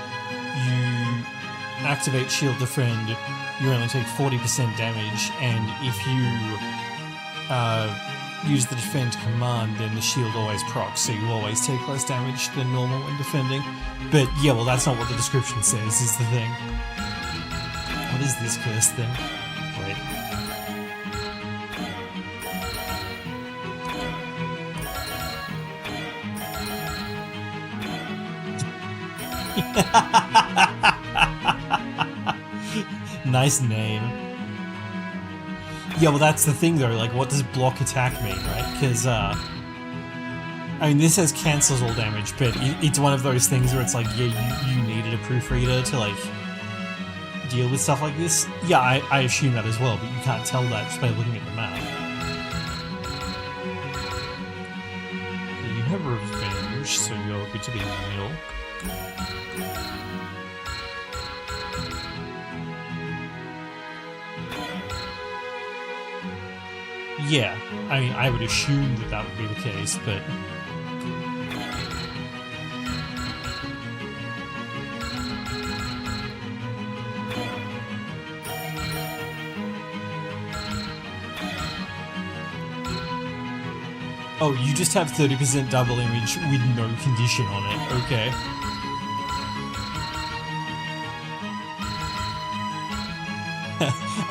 activate Shield Defend, you only take 40% damage, and if you use the defend command, then the shield always procs, so you always take less damage than normal when defending. But yeah, well, that's not what the description says, is the thing. What is this cursed thing? Wait. Nice name. Yeah, well, that's the thing, though. Like, what does block attack mean, right? Because, I mean, this says cancels all damage, but it's one of those things where it's like, yeah, you needed a proofreader to, like, deal with stuff like this. Yeah, I assume that as well, but you can't tell that just by looking at the map. You have revenge, so you're good to be in the middle. Yeah, I mean, I would assume that that would be the case, but... Oh, you just have 30% double image with no condition on it, okay.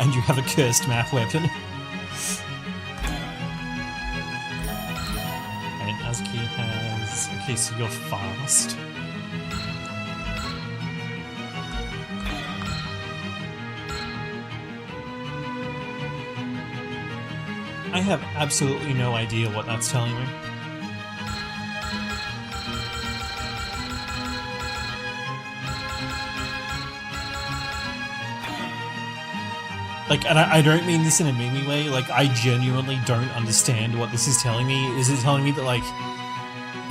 And you have a cursed map weapon. Has... Okay, so you're fast. I have absolutely no idea what that's telling me. Like, and I don't mean this in a meme way, like, I genuinely don't understand what this is telling me. Is it telling me that, like,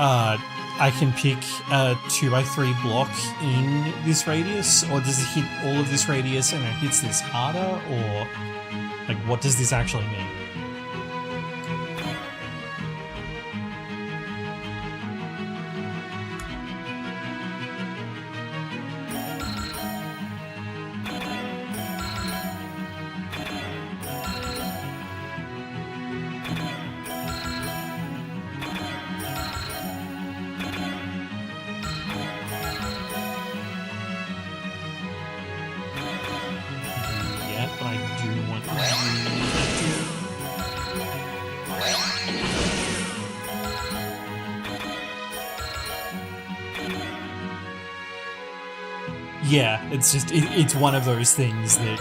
I can pick a 2x3 block in this radius, or does it hit all of this radius and it hits this harder, or, like, what does this actually mean? Yeah, it's just, it's one of those things that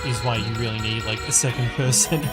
is why you really need, like, a second person.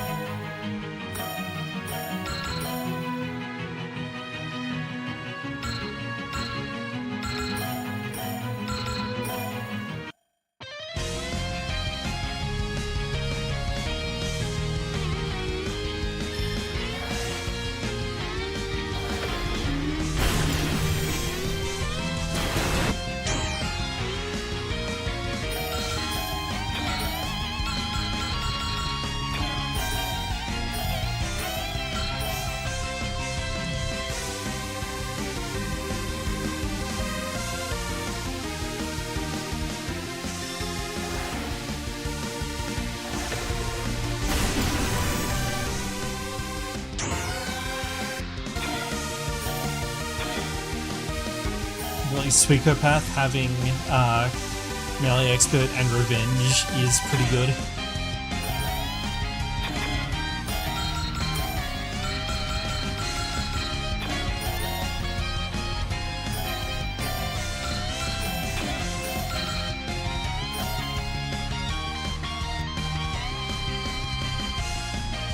Unfortunately, Suikopath having Melee Expert and Revenge is pretty good.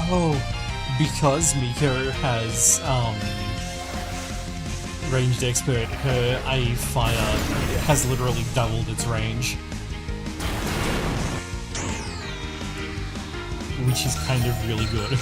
Oh, because Miko has ranged expert, her A fire has literally doubled its range, which is kind of really good.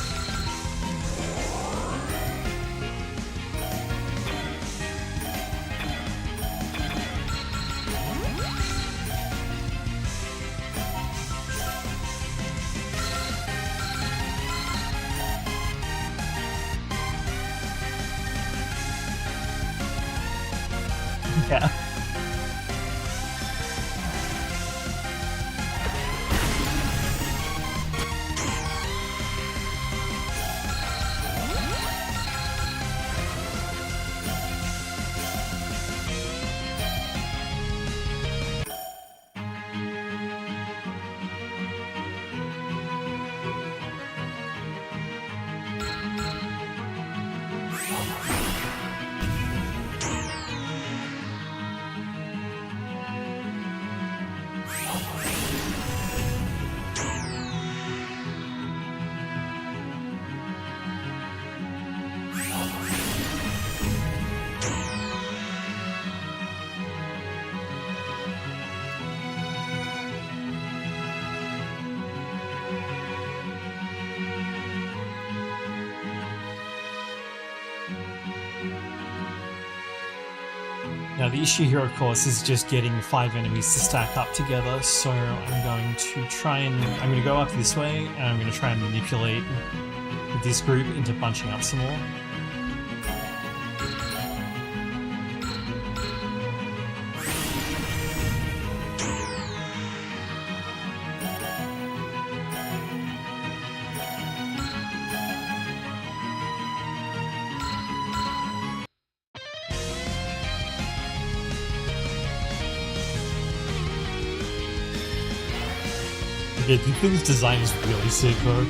Yeah. Now the issue here, of course, is just getting 5 enemies to stack up together, so I'm going to try and... I'm going to go up this way, and I'm going to try and manipulate this group into bunching up some more. Yeah, the thing's design is really sick though.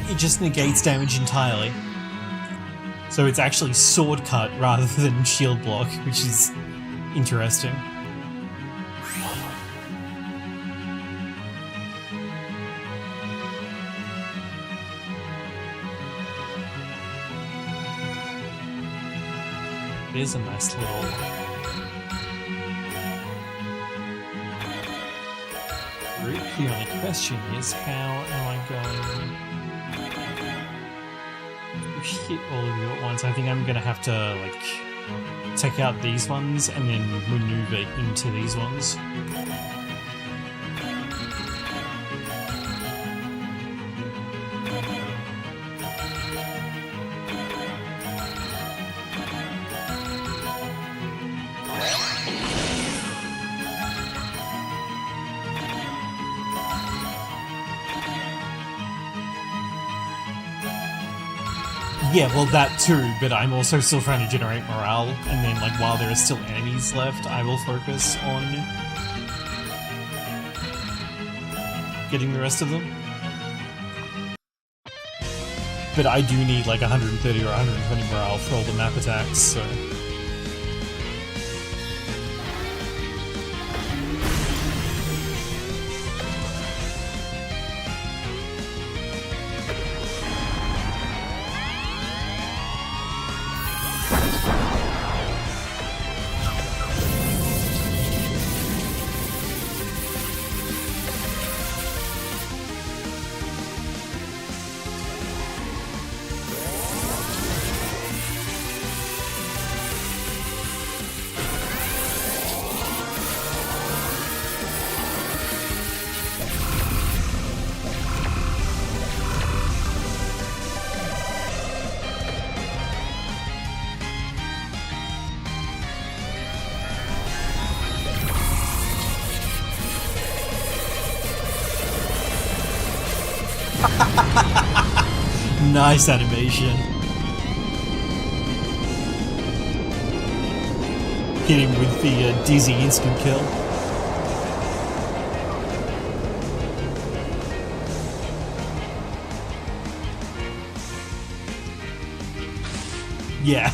It just negates damage entirely. So it's actually sword cut rather than shield block, which is interesting. It is a nice little... route. The only question is, how am I going to hit all of you at once? I think I'm going to have to, like, take out these ones and then maneuver into these ones. Yeah, well that too, but I'm also still trying to generate morale, and then like while there are still enemies left, I will focus on getting the rest of them. but I do need like 130 or 120 morale for all the map attacks, so... Nice animation. Hit him with the dizzy instant kill. Yeah.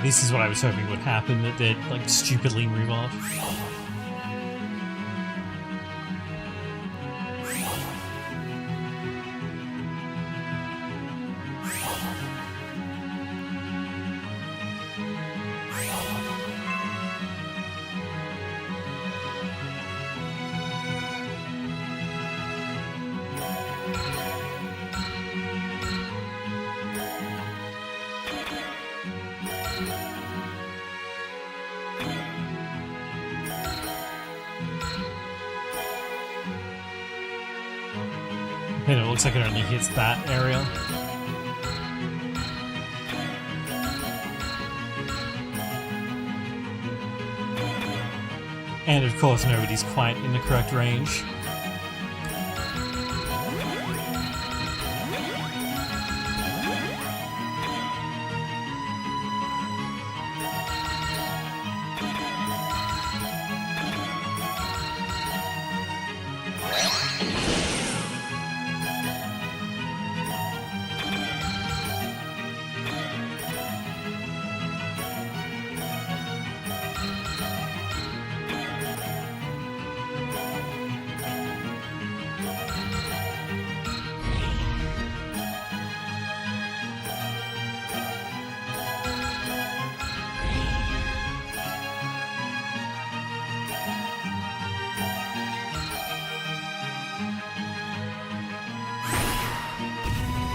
This is what I was hoping would happen, that they'd, like, stupidly move off. And it looks like it only hits that area. And of course nobody's quite in the correct range.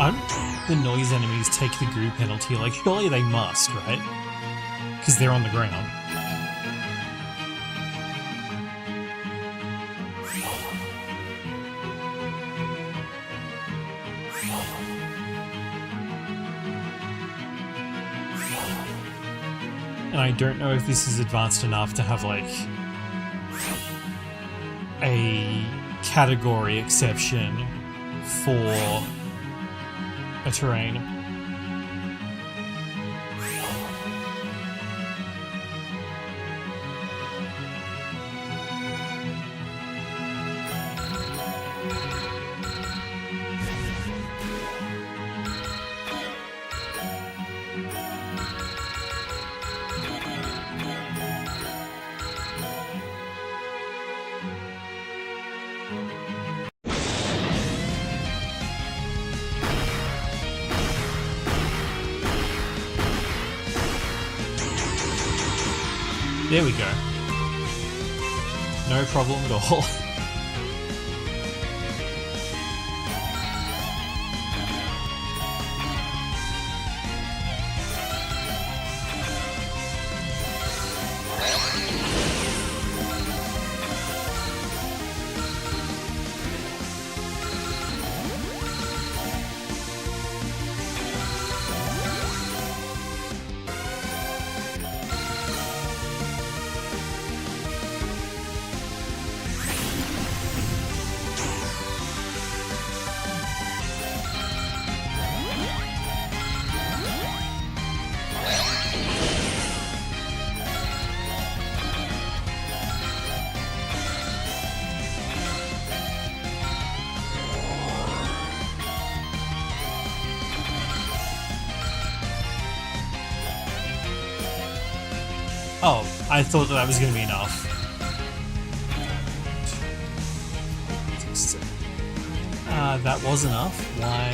Aren't the noise enemies take the goo penalty? Like, surely they must, right? Because they're on the ground. And I don't know if this is advanced enough to have, like, a category exception for a terrain. There we go. No problem at all. Oh, I thought that was going to be enough. That was enough. Why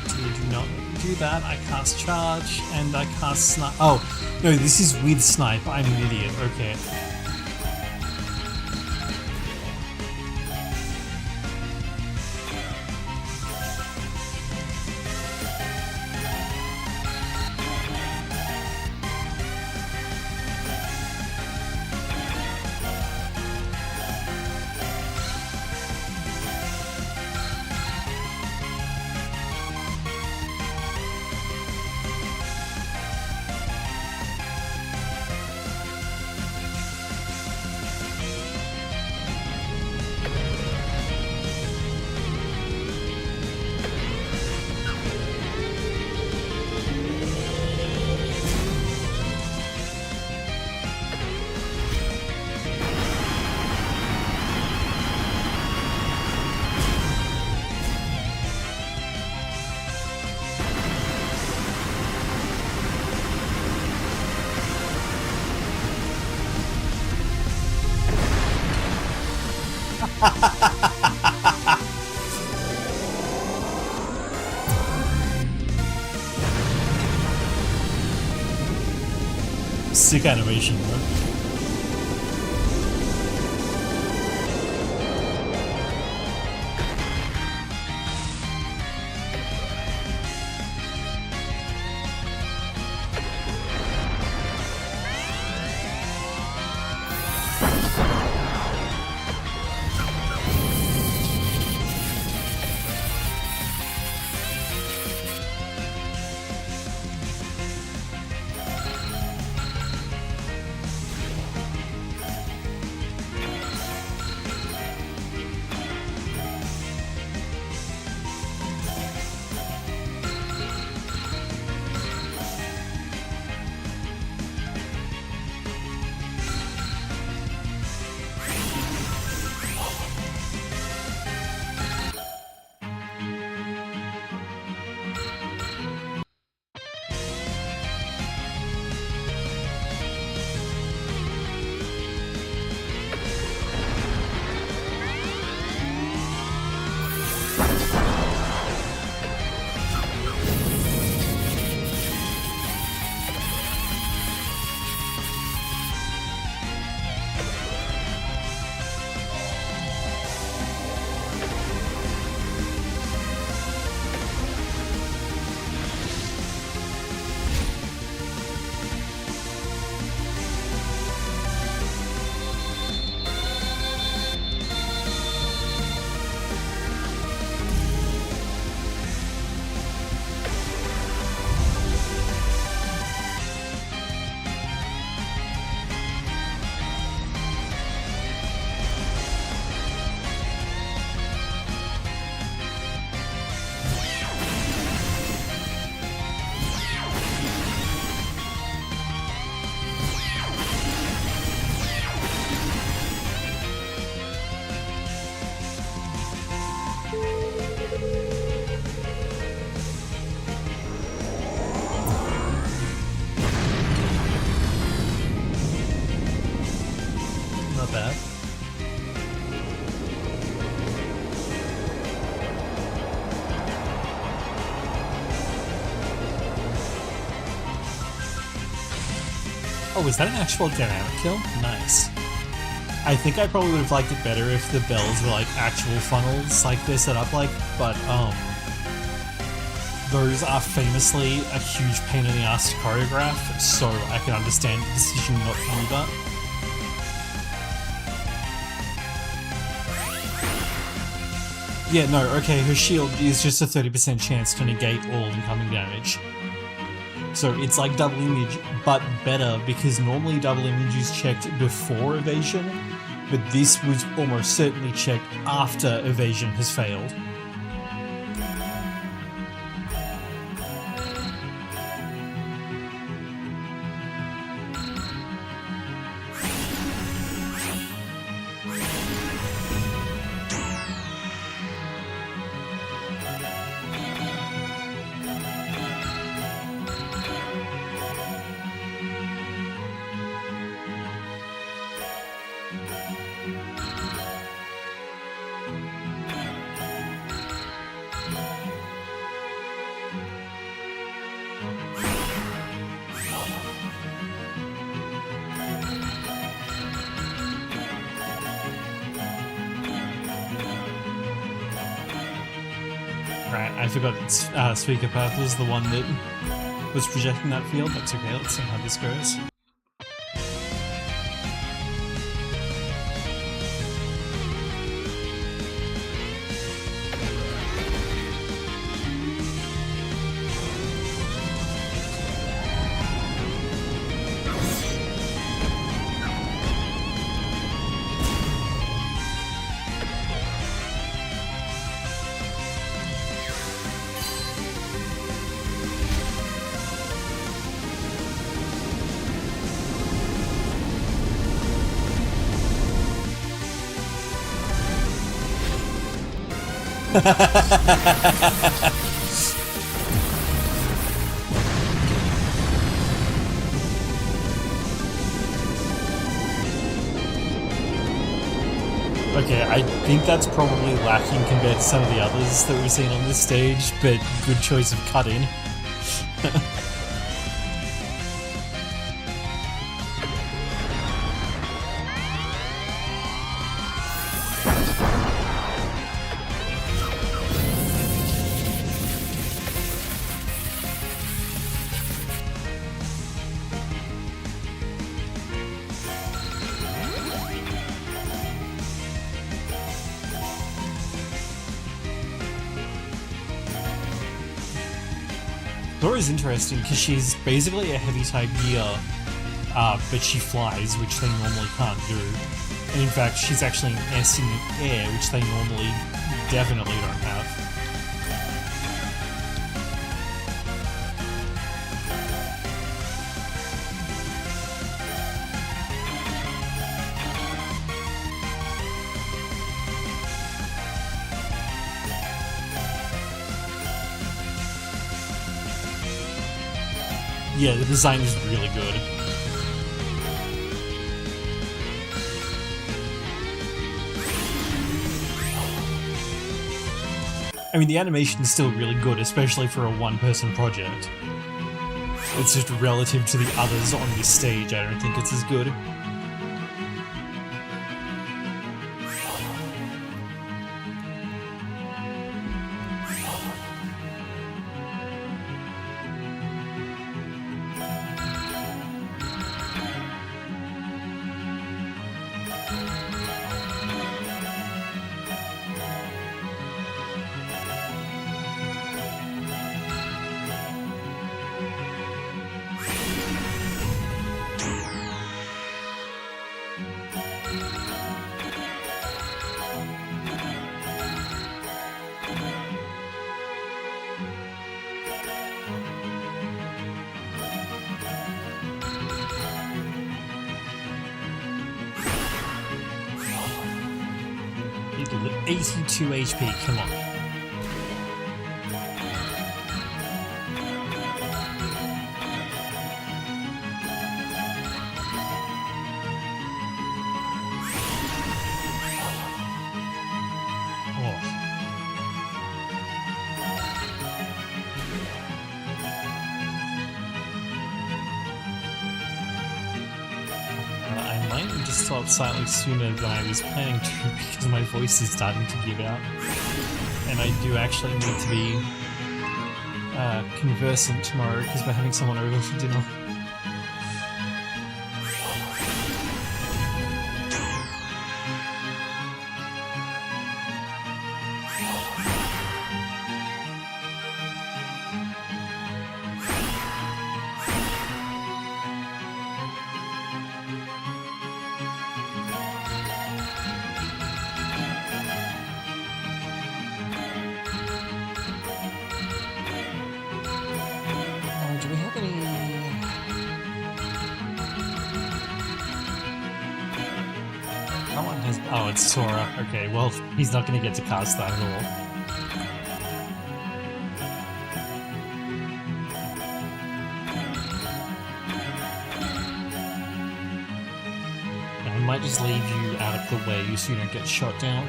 did you not do that? I cast charge and I cast snipe. Oh, no, this is with snipe. I'm an idiot. Okay. Sick animation, bro. Oh, is that an actual dynamic kill? Nice. I think I probably would have liked it better if the bells were like actual funnels like they're set up like, but those are famously a huge pain in the ass to choreograph, so I can understand the decision not to do that. Yeah, no, okay, her shield is just a 30% chance to negate all incoming damage. So it's like double image, but better, because normally double image is checked before evasion, but this was almost certainly checked after evasion has failed. Right, I forgot Speaker Path was the one that was projecting that field. That's okay, let's see how this goes. Okay, I think that's probably lacking compared to some of the others that we've seen on this stage, but good choice of cut-in. Dora is interesting because she's basically a heavy type gear, but she flies, which they normally can't do. And in fact, she's actually an S in the air, which they normally definitely don't have. Yeah, the design is really good. I mean, the animation is still really good, especially for a one-person project. It's just relative to the others on this stage, I don't think it's as good. With 82 HP, come on. might just stop slightly sooner than I was planning to because my voice is starting to give out. And I do actually need to be conversant tomorrow because we're having someone over for dinner. Oh, it's Sora. Okay, well, he's not going to get to cast that at all. I might just leave you out of the way so you don't get shot down.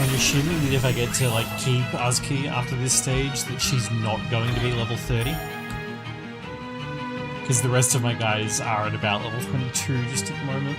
I'm assuming that if I get to, like, keep Azuki after this stage, that she's not going to be level 30. Because the rest of my guys are at about level 22 just at the moment.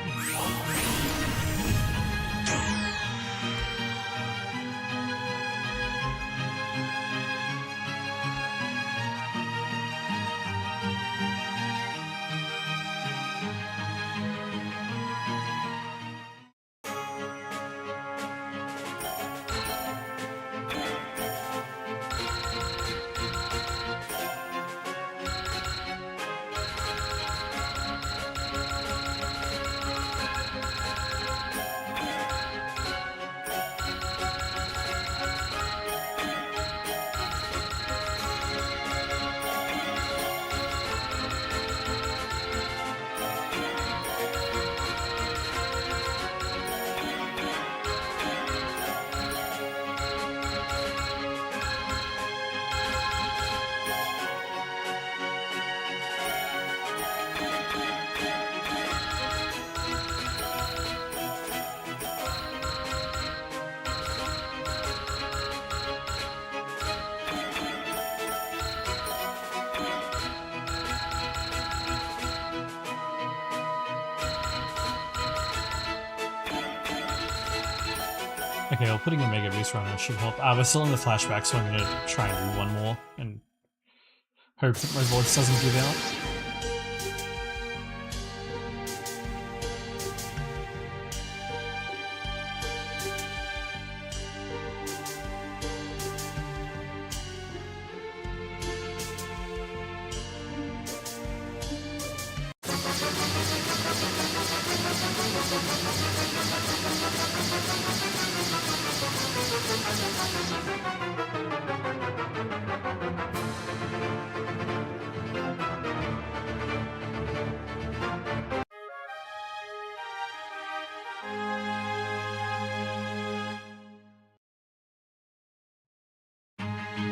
Okay, well, putting a Mega Boost on it should help. We're still in the flashback, so I'm going to try and do one more and hope that my voice doesn't give out.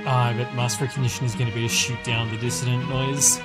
I bet mask recognition is going to be to shoot down the dissonant noise.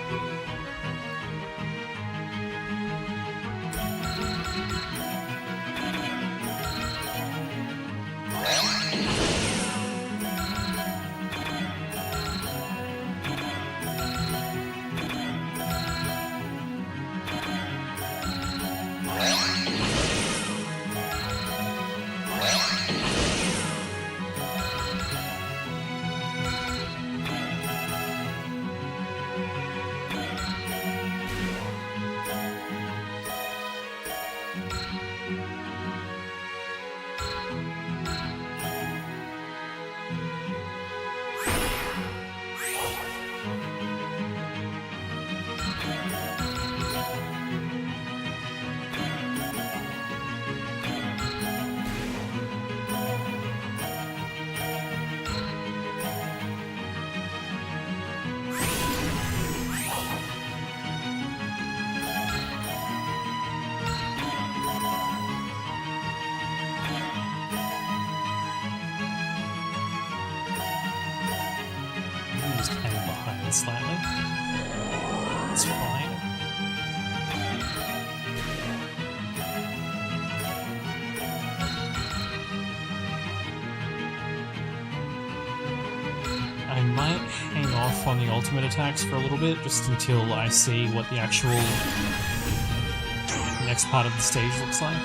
might hang off on the ultimate attacks for a little bit, just until I see what the actual next part of the stage looks like.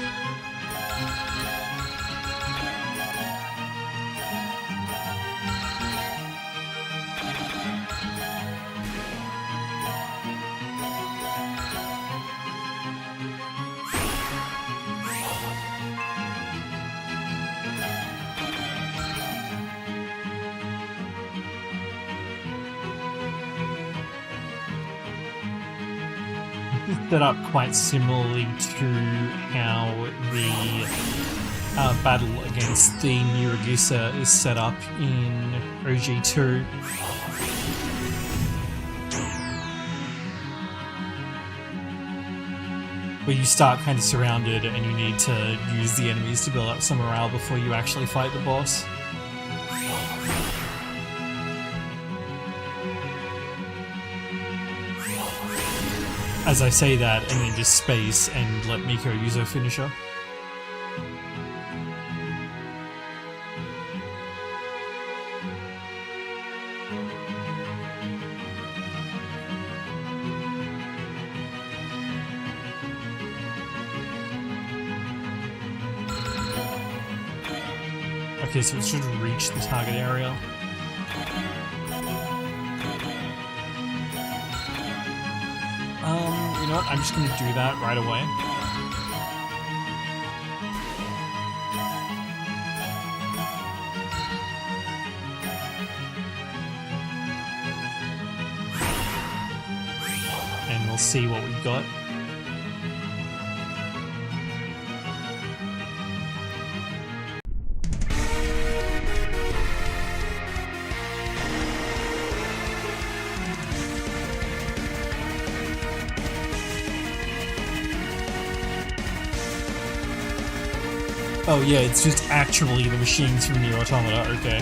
Set up quite similarly to how the battle against the Niragusa is set up in OG2. Where you start kind of surrounded and you need to use the enemies to build up some morale before you actually fight the boss. As I say that, and then just space and let Miko use her finisher. Okay, so it should reach the target area. You know what? I'm just going to do that right away. And we'll see what we've got. Oh yeah, it's just actually the machines from Nier Automata, okay.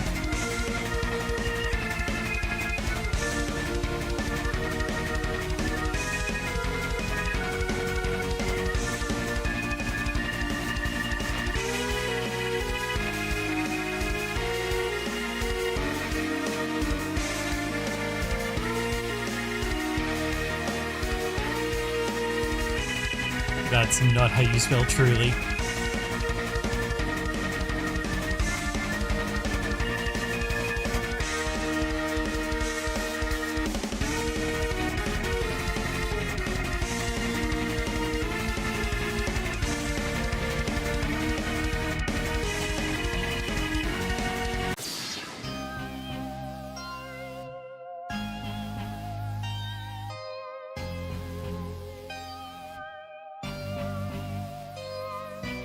That's not how you spell truly.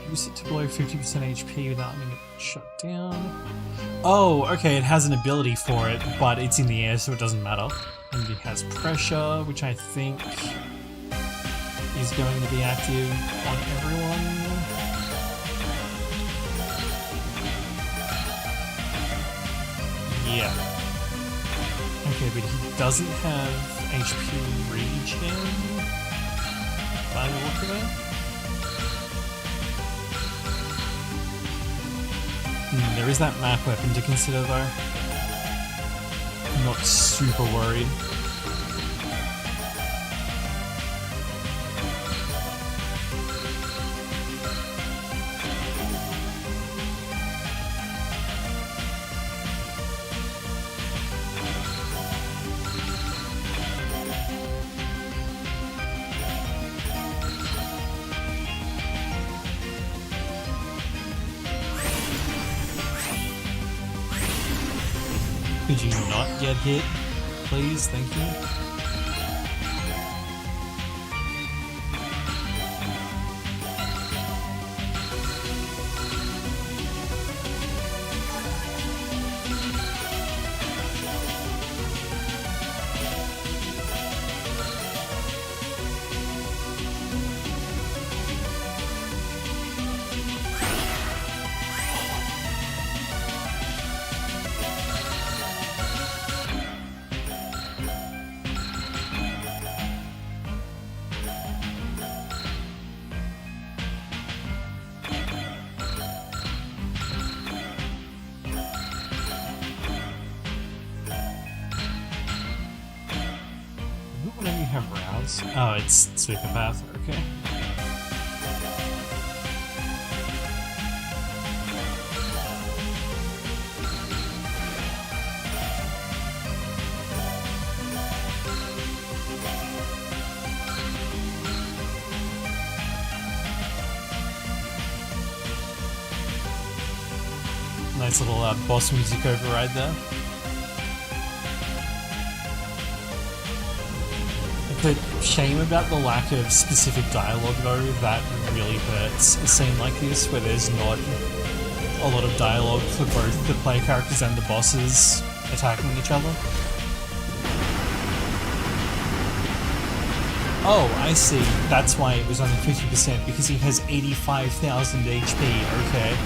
Use it to below 50% HP without having it shut down. Oh, okay, it has an ability for it, but it's in the air, so it doesn't matter. And it has pressure, which I think is going to be active on everyone. Yeah. Okay, but he doesn't have HP regen by the look of it. There is that map weapon to consider though. I'm not super worried. Could you not get hit, please? Thank you. is. Oh, it's Sweeper Path, okay. Nice little boss music override there. The shame about the lack of specific dialogue though, that really hurts a scene like this where there's not a lot of dialogue for both the player characters and the bosses attacking each other. Oh, I see. That's why it was only 50%, because he has 85,000 HP, okay.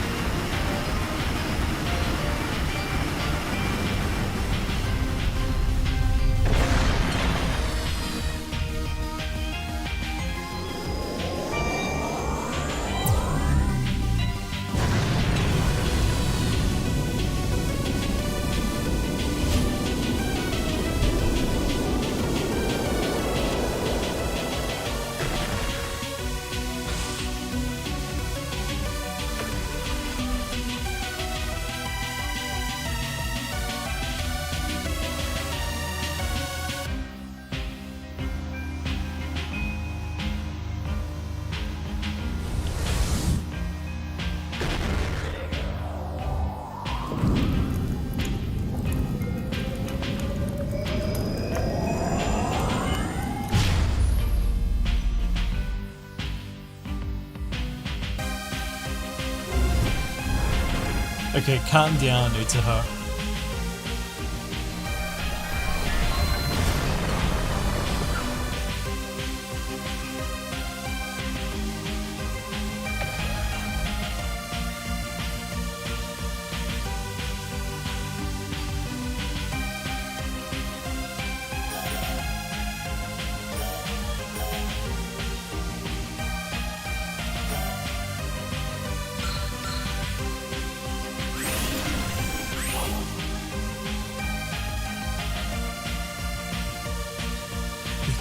Okay, calm down, Utaha.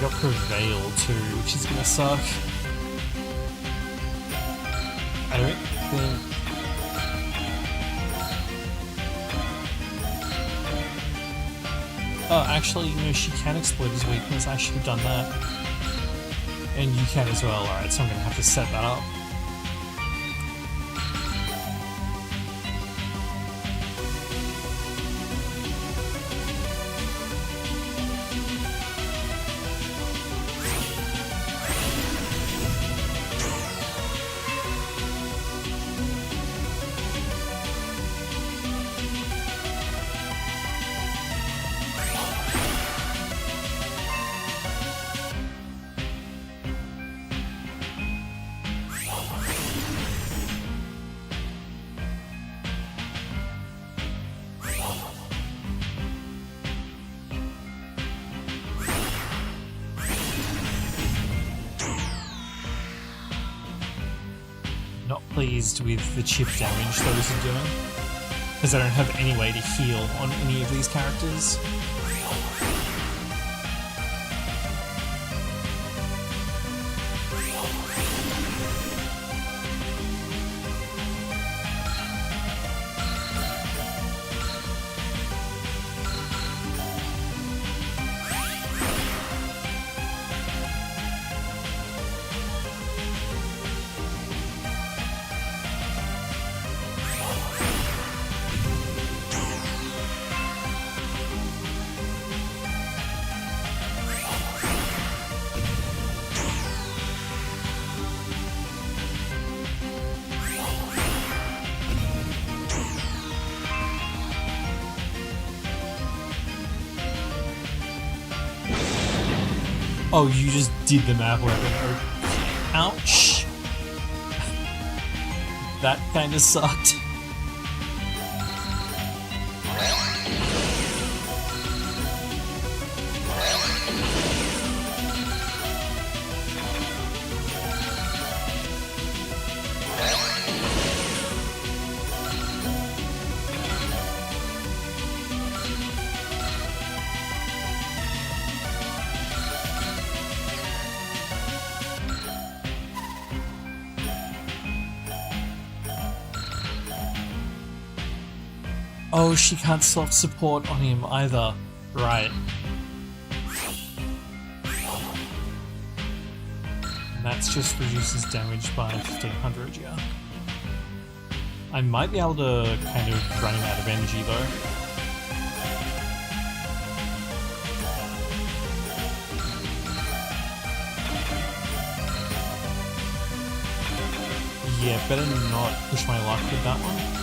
Got Prevail too, which is gonna suck. I don't think... Oh, actually, no, she can exploit his weakness. I should have done that. And you can as well. Alright, so I'm gonna have to set that up. Not pleased with the chip damage those are doing, because I don't have any way to heal on any of these characters. Oh, you just did the map weapon. Ouch. That kinda sucked. Oh, she can't self-support on him either. Right. And that's just reduces damage by 1500, yeah. I might be able to kind of run him out of energy though. Yeah, better not push my luck with that one.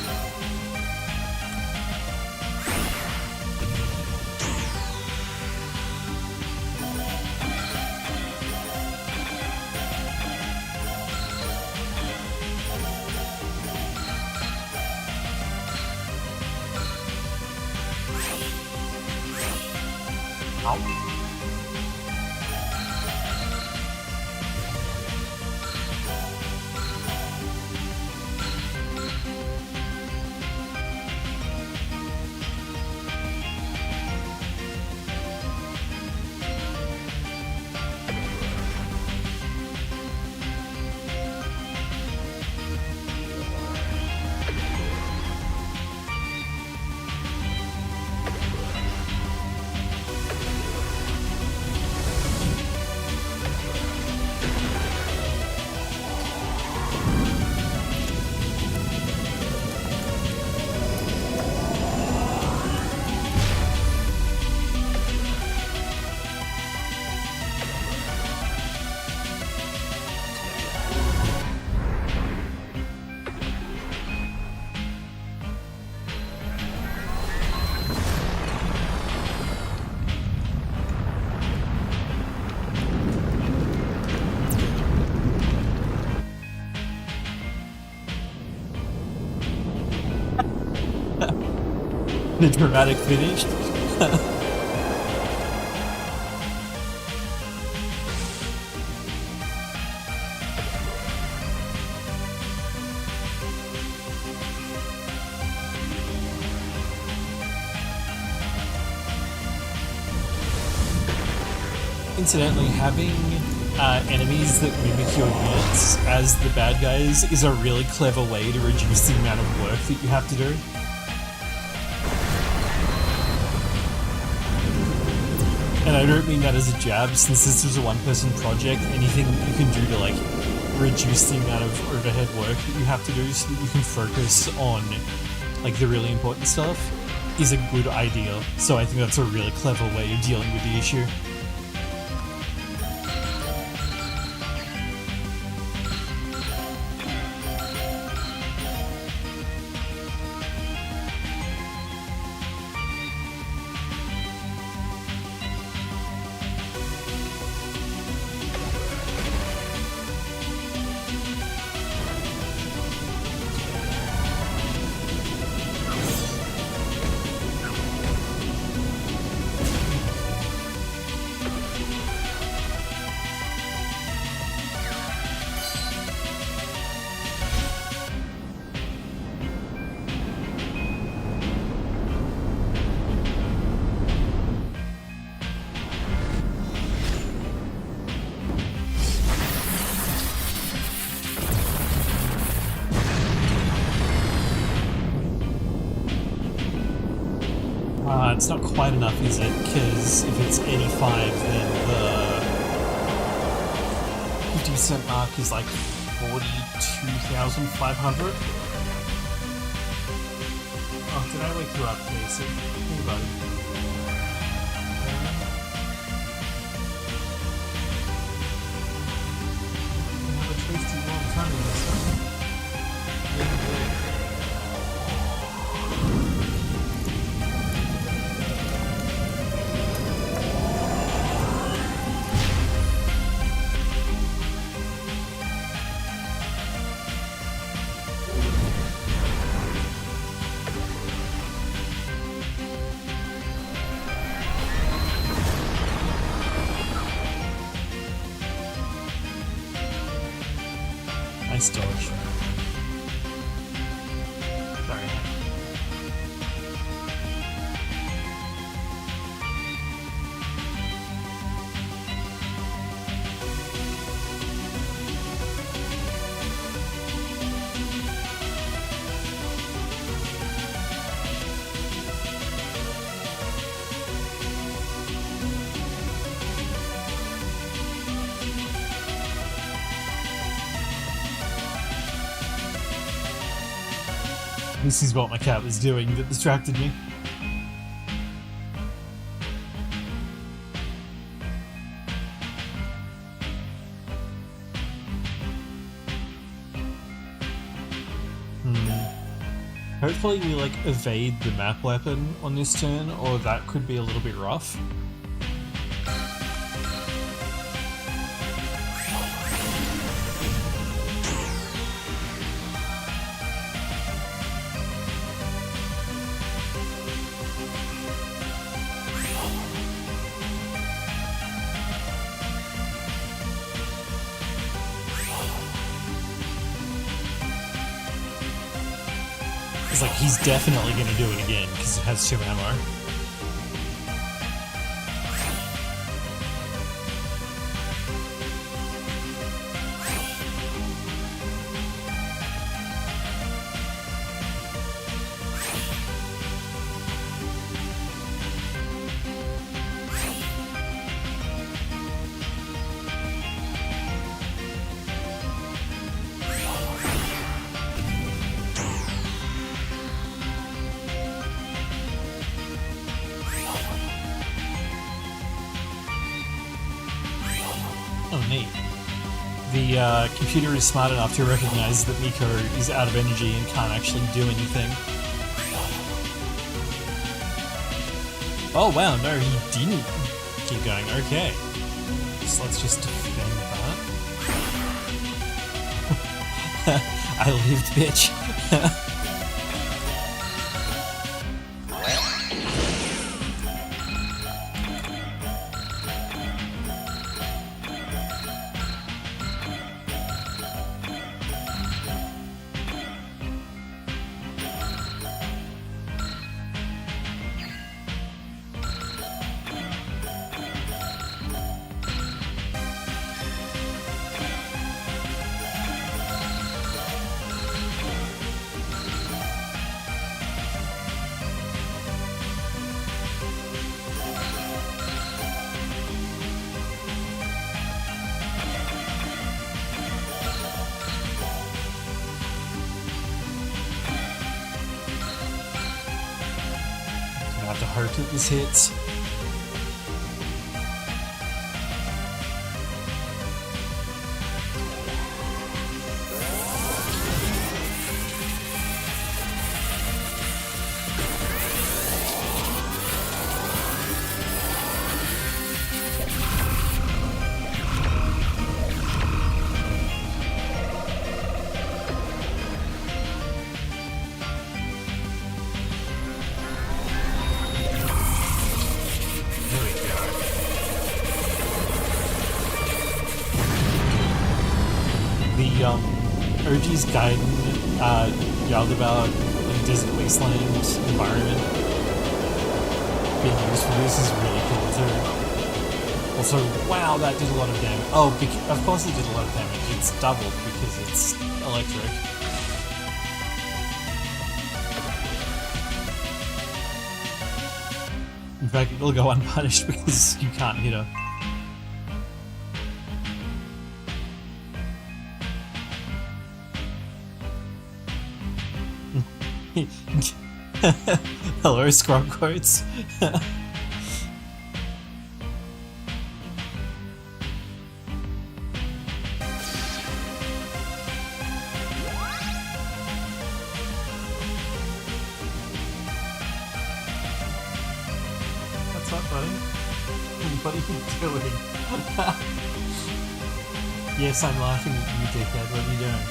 The dramatic finish. Incidentally, having enemies that mimic your units as the bad guys is a really clever way to reduce the amount of work that you have to do. And I don't mean that as a jab, since this is a one-person project, anything that you can do to like reduce the amount of overhead work that you have to do so that you can focus on like the really important stuff is a good idea. So I think that's a really clever way of dealing with the issue. It's not quite enough, is it? Because if it's 85, then the 50% mark is like 42,500. Oh, did I wake you up, Casey? Hey, buddy. I have a tasty long time in this one. Nice dog. This is what my cat was doing that distracted me. Hopefully we, like, evade the map weapon on this turn, or that could be a little bit rough. It's like, he's definitely gonna do it again, because it has 2 ammo. Oh, neat. The computer is smart enough to recognize that Miko is out of energy and can't actually do anything. Oh wow, no, he didn't keep going. Okay. So let's just defend that. I lived, bitch. I have to hope that this hits. The OG's guide yelled about a desert wasteland environment being used for this is really cool too. Also, wow, that did a lot of damage. Oh, of course it did a lot of damage. It's doubled because it's electric. In fact, it'll go unpunished because you can't hit her. Hello, scrub quotes. What's up, buddy? What are you doing? Yes, I'm laughing at you, dickhead. What are you doing?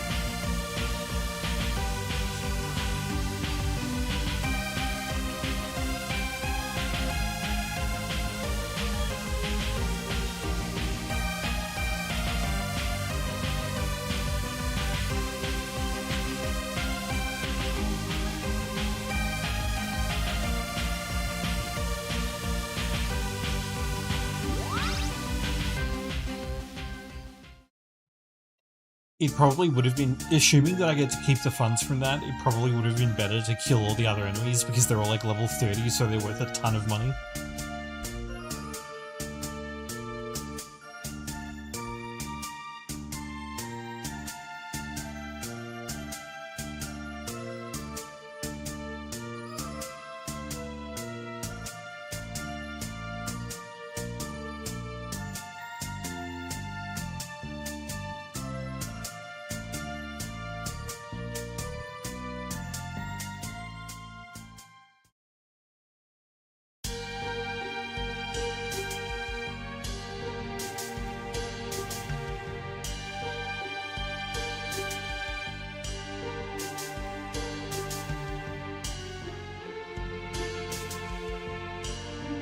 It probably would have been, assuming that I get to keep the funds from that, it probably would have been better to kill all the other enemies because they're all like level 30, so they're worth a ton of money.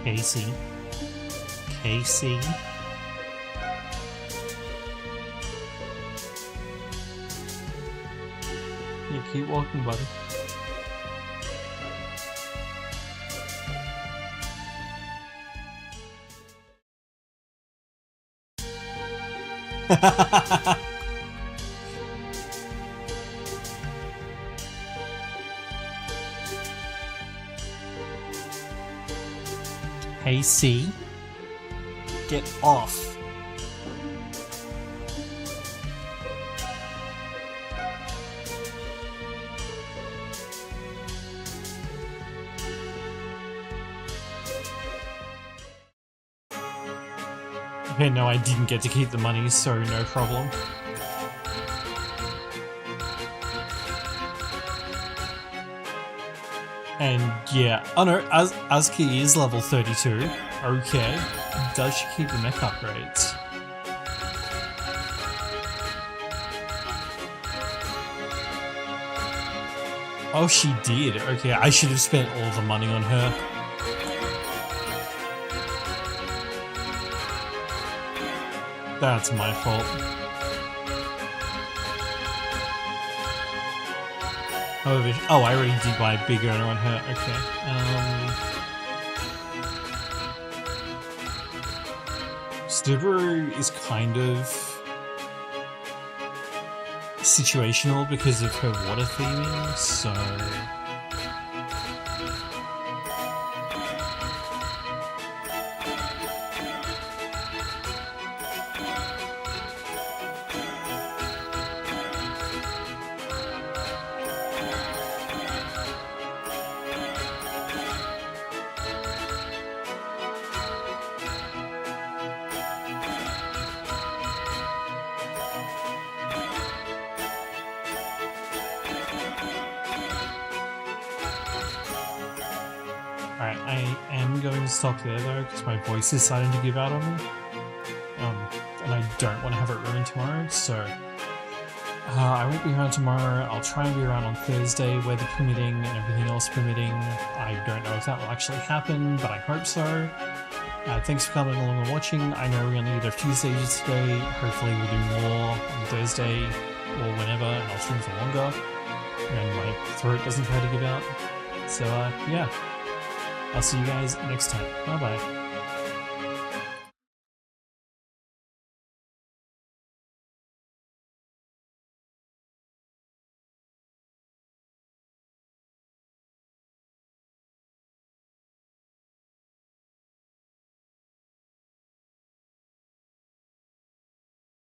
Casey. Casey. Yeah, keep walking, buddy. Hey, C. Get off. Okay, no, I didn't get to keep the money, so no problem. And yeah, oh no, Azuki is level 32. Okay, does she keep the mech upgrades? Oh, she did. Okay, I should have spent all the money on her. That's my fault. Oh, I already did buy a big earner on her. Okay. Subaru is kind of situational because of her water theming, so... Alright, I am going to stop there though, because my voice is starting to give out on me. And I don't want to have it ruined tomorrow, so... I won't be around tomorrow. I'll try and be around on Thursday, weather permitting and everything else permitting. I don't know if that will actually happen, but I hope so. Thanks for coming along and watching. I know we only did a few stages today. Hopefully we'll do more on Thursday or whenever, and I'll stream for longer. And my throat doesn't try to give out. So, yeah. I'll see you guys next time. Bye-bye.